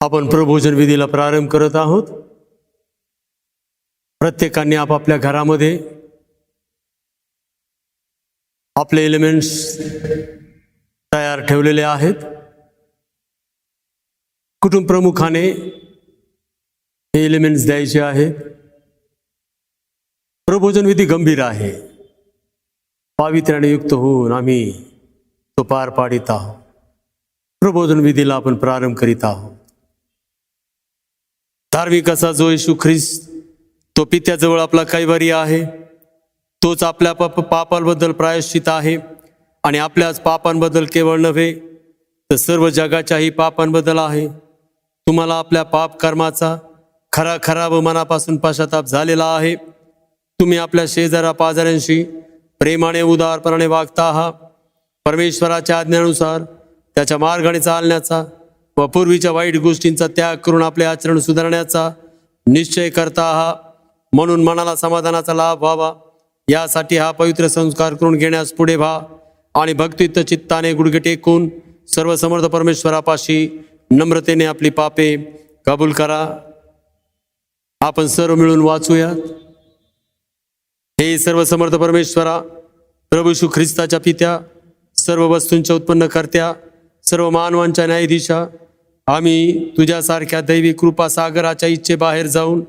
आपण प्रभोजन विधीला प्रारंभ करत आहोत. प्रत्येकाने आपापल्या घरामध्ये आपले एलिमेंट्स तयार ठेवलेले आहेत. कुटुंब प्रमुखाने हे एलिमेंट्स द्यायचे आहेत. प्रभोजन विधी गंभीर आहे. पावित्र्याने युक्त होऊन आम्ही तो पार पाडित आहोत. प्रभोजन विधीला आपण प्रारंभ करीत आहोत. धार्मिक असा जो येशू ख्रिस्त तो पित्याजवळ आपला कैवारी आहे, तोच आपल्या पापांबद्दल प्रायश्चित आहे आणि आपल्याच पापांबद्दल केवळ नव्हे तर सर्व जगाच्याही पापांबद्दल आहे. तुम्हाला आपल्या पाप कर्माचा खरा व मनापासून पश्चाताप झालेला आहे. तुम्ही आपल्या शेजारा पाजाऱ्यांशी प्रेमाने उदारपणाने वागता आहात. परमेश्वराच्या आज्ञेनुसार त्याच्या मार्गाने चालण्याचा व पूर्वीच्या वाईट गोष्टींचा त्याग करून आपले आचरण सुधारण्याचा निश्चय करता आहात. म्हणून मनाला समाधानाचा लाभ व्हावा यासाठी हा पवित्र संस्कार करून घेण्यास पुढे व्हा आणि भक्तियुक्त चित्ताने गुडघे टेकून सर्व समर्थ परमेश्वरापाशी नम्रतेने आपली पापे कबूल करा. आपण सर्व मिळून वाचूयात. हे सर्व समर्थ परमेश्वरा, प्रभू येशू ख्रिस्ताच्या पित्या, सर्व वस्तूंच्या उत्पन्न करत्या, सर्व मानवांच्या न्यायाधीशा, आम्ही तुझ्यासारख्या दैवी कृपा सागराच्या इच्छेबाहेर जाऊन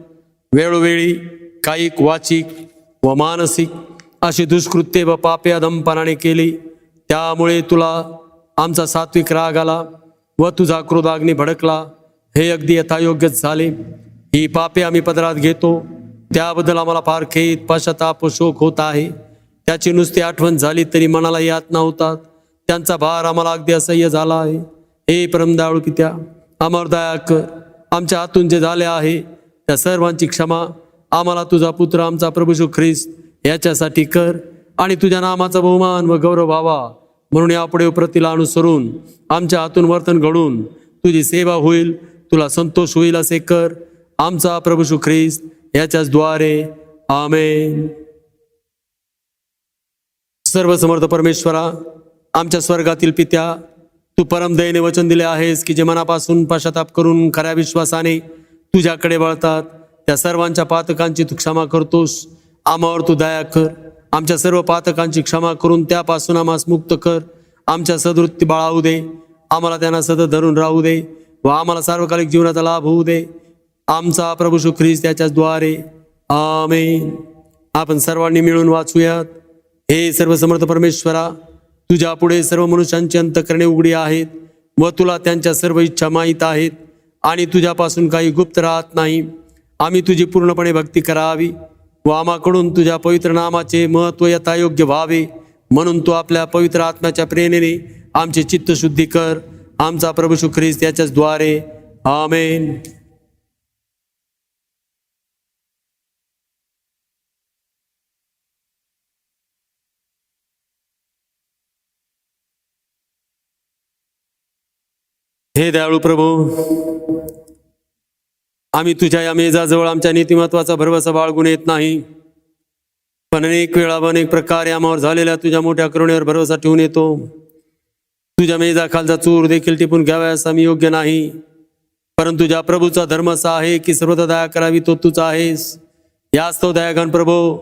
वेळोवेळी कायिक, वाचिक व मानसिक अशी दुष्कृत्ये व पापे अधमपणाने केली. त्यामुळे तुला आमचा सात्विक राग आला व तुझा क्रोधाग्नी भडकला. हे अगदी यथायोग्यच झाले. ही पापे आम्ही पदरात घेतो त्याबद्दल आम्हाला फार खेद पश्चाताप व शोक होत आहे. त्याची नुसती आठवण झाली तरी मनाला यातना होतात. त्यांचा भार आम्हाला अगदी असह्य झाला आहे. हे परमदयाळू पित्या, आम्हावर दया कर. आमच्या हातून जे झाले आहे त्या सर्वांची क्षमा आम्हाला तुझा पुत्र आमचा प्रभू येशू ख्रिस्त याच्यासाठी कर आणि तुझ्या नामाचा बहुमान व गौरव व्हावा म्हणून यापुढे प्रतीला अनुसरून आमच्या हातून वर्तन घडून तुझी सेवा होईल, तुला संतोष होईल असे कर. आमचा प्रभू येशू ख्रिस्त याच्याच द्वारे. आमेन. सर्वसमर्थ परमेश्वरा, आमच्या स्वर्गातील पित्या, तू परमदयेने वचन दिले आहेस की जे मनापासून पश्चाताप करून खऱ्या विश्वासाने तुझ्याकडे वळतात त्या सर्वांच्या पातकांची तू क्षमा करतोस. आम्हावर तू दया कर. आमच्या सर्व पातकांची क्षमा करून त्यापासून आम्हास मुक्त कर. आमच्या सदवृत्ती बाळावू दे, आम्हाला त्यांना सतत धरून राहू दे व आम्हाला सार्वकालिक जीवनाचा लाभ होऊ दे. आमचा प्रभू येशू ख्रिस्त त्याच्याच द्वारे. आमेन. आपण सर्वांनी मिळून वाचूयात. हे सर्वसमर्थ परमेश्वरा, तुझ्या पुढे सर्व मनुष्यांची अंतःकरणे उघडी आहेत व तुला त्यांच्या सर्व इच्छा माहीत आहेत आणि तुझ्यापासून काही गुप्त राहत नाही. आम्ही तुझी पूर्णपणे भक्ती करावी व आम्हाकडून तुझ्या पवित्र नामाचे महत्त्व यथायोग्य व्हावे म्हणून तू आपल्या पवित्र आत्म्याच्या प्रेरणेने आमची चित्तशुद्धी कर. आमचा प्रभू येशू ख्रिस्त याच्याच द्वारे. आमेन. हे दयाळू प्रभू, आम्ही तुझ्या या मेजाजवळ आमच्या नीतिमत्वाचा भरवसा बाळगून येत नाही, पण अनेक वेळा व अनेक प्रकारे आम्हावर झालेल्या तुझ्या मोठ्या करुणेवर भरवसा ठेवून येतो. तुझ्या मेजाखालचा चूर देखील टिपून घ्यावयास आम्ही योग्य नाही, परंतु तुझ्या प्रभूचा धर्म असा आहे की सर्वदा दया करावी तो तूच आहेस. यास्तव दयाघन प्रभो,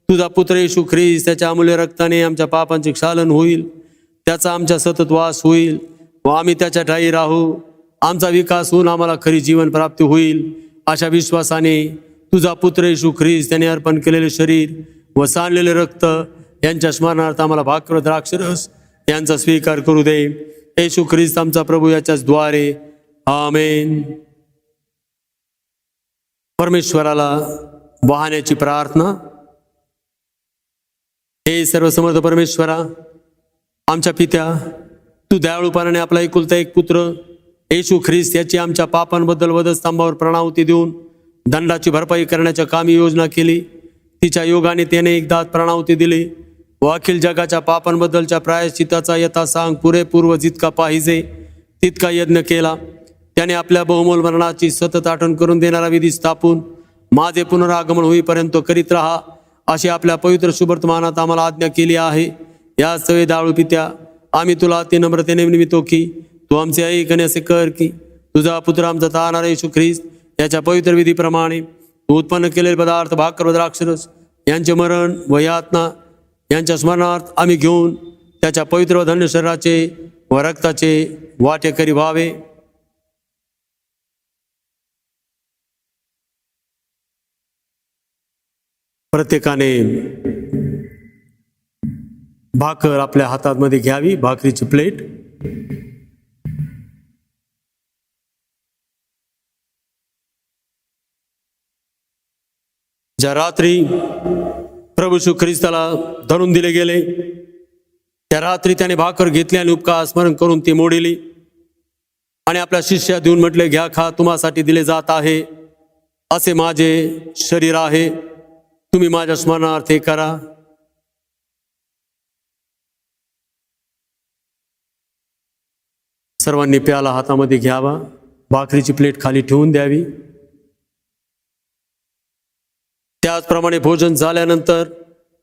तुझा पुत्र येशू ख्रिस्त त्याच्या अमूल्य रक्ताने आमच्या पापांचे क्षालन होईल, त्याचा आमच्या सतत वास होईल व आम्ही त्याच्या ठायी राहू. आमचा विकास होऊन आम्हाला खरी जीवन प्राप्ती होईल. अशा विश्वासाने तुझा पुत्र येशू ख्रिस्त त्याने अर्पण केलेले शरीर व सांडलेले रक्त यांच्या स्मरणार्थ आम्हाला भाकर व द्राक्षरस यांचा स्वीकार करू दे. येशू ख्रिस्त आमचा प्रभू याच्याच द्वारे. आमेन. परमेश्वराला वाहण्याची प्रार्थना. हे सर्वसमर्थ परमेश्वरा, आमच्या पित्या, तू दयाळूपणाने आपला एकुलता एक पुत्र येशू ख्रिस्त याची आमच्या पापांबद्दल वधस्तंभावर प्राणाहुती देऊन दंडाची भरपाई करण्याच्या कामी योजना केली. तिच्या योगाने त्याने एकदा प्राणाहुती दिली व अखिल जगाच्या पापांबद्दलच्या प्रायश्चित्ताचा यथासांग पुरेपूर व जितका पाहिजे तितका यज्ञ केला. त्याने आपल्या बहुमोल मरणाची सतत आठवण करून देणारा विधी स्थापून माझे पुनरागमन होईपर्यंत करीत राहा अशी आपल्या पवित्र शुभवर्तमानात आम्हाला आज्ञा केली आहे. या सवे दयाळू पित्या, आम्ही तुला ते नम्रतेने विनवितो की तू आमचे ऐकणे असे कर की तुझा पुत्र आमचा तारणारा येशू ख्रिस्त याच्या पवित्र विधीप्रमाणे तू उत्पन्न केलेले पदार्थ भाकर व द्राक्षरस यांचे मरण व यातना यांच्या स्मरणार्थ आम्ही घेऊन त्याच्या पवित्र व धन्य शरीराचे व रक्ताचे वाटेकरी व्हावे. प्रत्येकाने भाकर आपल्या हातामध्ये घ्यावी, भाकरीची प्लेट. ज्या रात्री प्रभू येशू ख्रिस्ताला धरून दिले गेले त्या रात्री त्याने भाकर घेतली आणि उपकार स्मरण करून ती मोडिली आणि आपल्या शिष्या देऊन म्हटले, घ्या खा, तुम्हासाठी दिले जात आहे, असे माझे शरीर आहे, तुम्ही माझ्या स्मरणार्थ हे करा. सर्वांनी प्याला हातामध्ये घ्यावा, भाकरीची प्लेट खाली ठेवून द्यावी. त्याचप्रमाणे भोजन झाल्यानंतर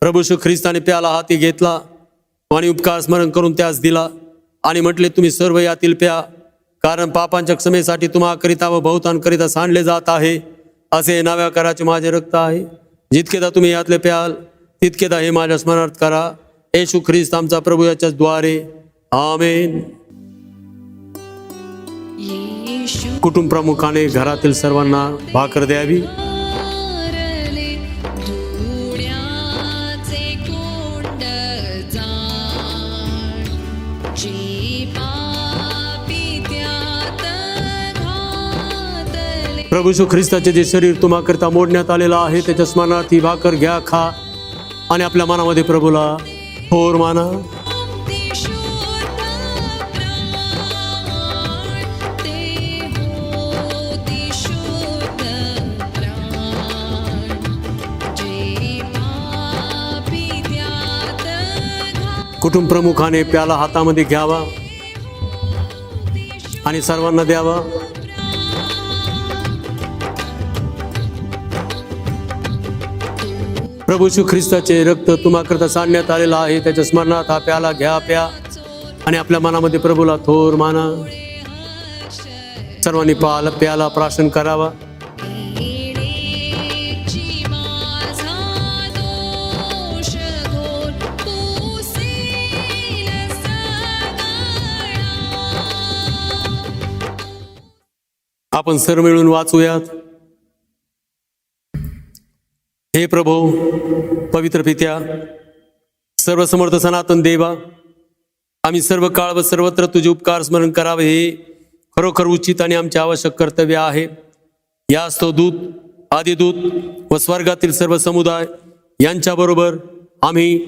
प्रभू येशू ख्रिस्ताने प्याला हाती घेतला आणि उपकार स्मरण करून त्यास दिला आणि म्हटले, तुम्ही सर्व यातील प्या, कारण पापांच्या क्षमेसाठी तुम्हाकरिता व बहुतांकरिता सांडले जात आहे, असे नव्या कराचे माझे रक्त आहे. जितकेदा तुम्ही यातले प्याल तितकेदा हे माझ्या स्मरणार्थ करा. येशू ख्रिस्त आमचा प्रभू याच्याच द्वारे. आमेन. कुटुंब प्रमुखाने घरातील सर्वांना भाकर द्यावी. मारले धुळ्याचे कोंड जाण, जे पापी त्यात घातले. प्रभू येशू ख्रिस्ताचे जे शरीर तुम्हाकरता मोडण्यात आलेलं आहे त्याच्या स्मरणार्थ ही भाकर घ्या, खा आणि आपल्या मनामध्ये प्रभूला थोर माना. ते शुद्ध प्राण, ते होती शुद्ध प्राण, जे पापी त्यात घाल. कुटुंब प्रमुखाने प्याला हातामध्ये घ्यावा आणि सर्वांना द्यावा. प्रभू येशू ख्रिस्ताचे रक्त तुम्हाकरता सांडण्यात आलेलं आहे त्याच्या स्मरणार्थ हा प्याला घ्या, प्या आणि आपल्या मनामध्ये प्रभूला थोर माना. सर्वांनी प्याला प्राशन करावा. येण्याची माझा दोष घोर पुसेल सगळा. आपण सर्व मिळून वाचूयात. हे प्रभो, पवित्र पित्या, सर्वसमर्थ सनातन देवा, आम्ही सर्व काळ व सर्वत्र तुझे उपकार स्मरण करावे हे खरोखर उचित आणि आमचे आवश्यक कर्तव्य आहे. यास तो दूत, आदिदूत व स्वर्गातील सर्व समुदाय यांच्याबरोबर आम्ही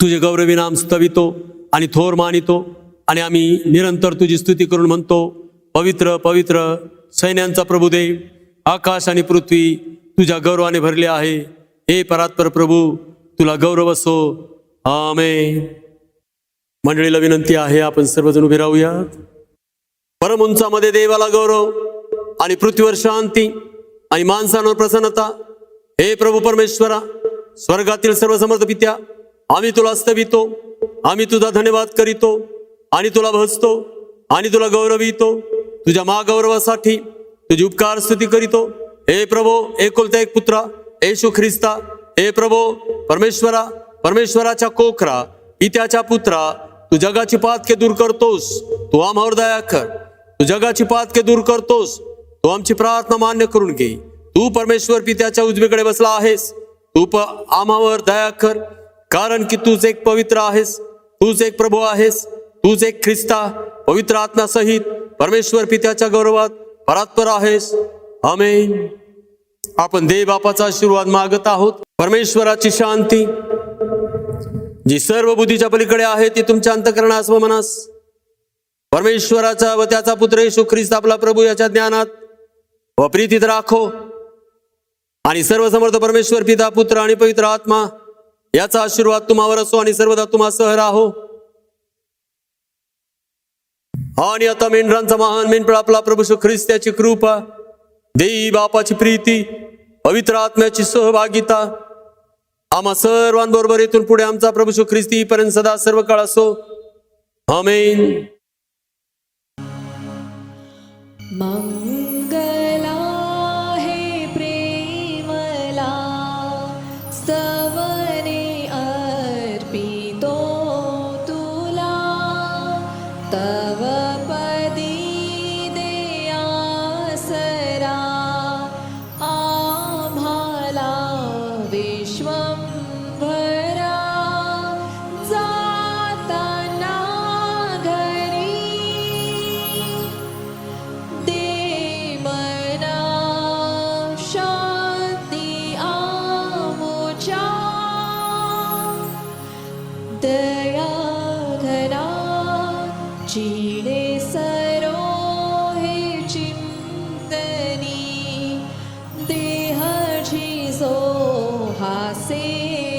तुझे गौरवी नाम स्तवितो आणि थोर मानितो आणि आम्ही निरंतर तुझी स्तुती करून म्हणतो, पवित्र पवित्र सैन्यांचा प्रभुदेव, आकाश आणि पृथ्वी तुझ्या गौरवाने भरले आहे. हे परात्पर प्रभू, तुला गौरव असो. आमेन. मंडळीला विनंती आहे, आपण सर्वजण उभे राहूयात. परम उंचामध्ये देवाला गौरव आणि पृथ्वीवर शांती आणि माणसांवर प्रसन्नता. हे प्रभू परमेश्वरा, स्वर्गातील सर्व समर्थ पित्या, आम्ही तुला स्तवितो, आम्ही तुझा धन्यवाद करीतो आणि तुला भजतो आणि तुला गौरवितो. तुझ्या महागौरवासाठी तुझी उपकार स्तुती करीतो. हे प्रभो, एकुलता एक पुत्रा येशू ख्रिस्ता, हे प्रभो परमेश्वरा, परमेश्वराच्या कोखरा, पित्याच्या पुत्रा, तू जगाची पातके दूर करतोस, तू आम्हावर दया कर. तू जगाची पातके दूर करतोस, तू आमची प्रार्थना मान्य करून घे. तू परमेश्वर पित्याच्या उजवीकडे बसला आहेस. तू आम्हावर दया कर, कारण की तूच एक पवित्र आहेस, तूच एक प्रभू आहेस, तूच एक ख्रिस्ता पवित्र आत्म्यासहित परमेश्वर पित्याच्या गौरवात परात्पर आहेस. आमेन. आपण देव बापाचा आशीर्वाद मागत आहोत. परमेश्वराची शांती जी सर्व बुद्धीच्या पलीकडे आहे ती तुमच्या अंतःकरणास व मनास परमेश्वराचा व त्याचा पुत्र येशू ख्रिस्त आपला प्रभू याच्या ज्ञानात व प्रीतीत राखो. आणि सर्व समर्थ परमेश्वर पिता, पुत्र आणि पवित्र आत्मा याचा आशीर्वाद तुम्हावर असो आणि सर्वदा तुम्हासह राहो. आणि आता मेंढरांचा महान मेंढपाळ आपला प्रभू येशू ख्रिस्त याची कृपा, देवी बापाची प्रीती, पवित्र आत्म्याची सहभागिता आम्हा सर्वांबरोबर इथून पुढे आमचा प्रभू येशू ख्रिस्ती पर्यंत सदा सर्व काळ असो. आमेन. मंगला हे प्रेमला स्तवने अर्पितो तुला, तव पदी दे आसरा आम्हाला विश्वंभरा. जाताना घरी दे मना शांती आमुच्या, दया घरा चिडे सरो हे चिंतनी, देहाची जो हासेवणी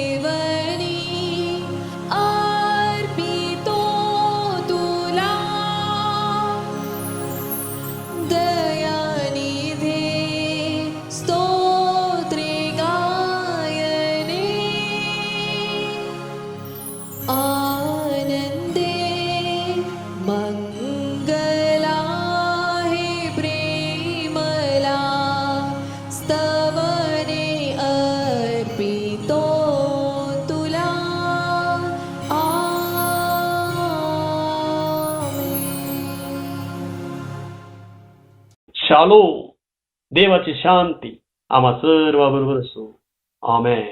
अर्पितो तुला. दयानिधे स्तोत्रे गायने, आनंदे मंगला हे प्रेमला स्तवने अर्पितो तुला. शालोम. देवाची शांती आम्हा सर्वांबरोबर असो. आमेन.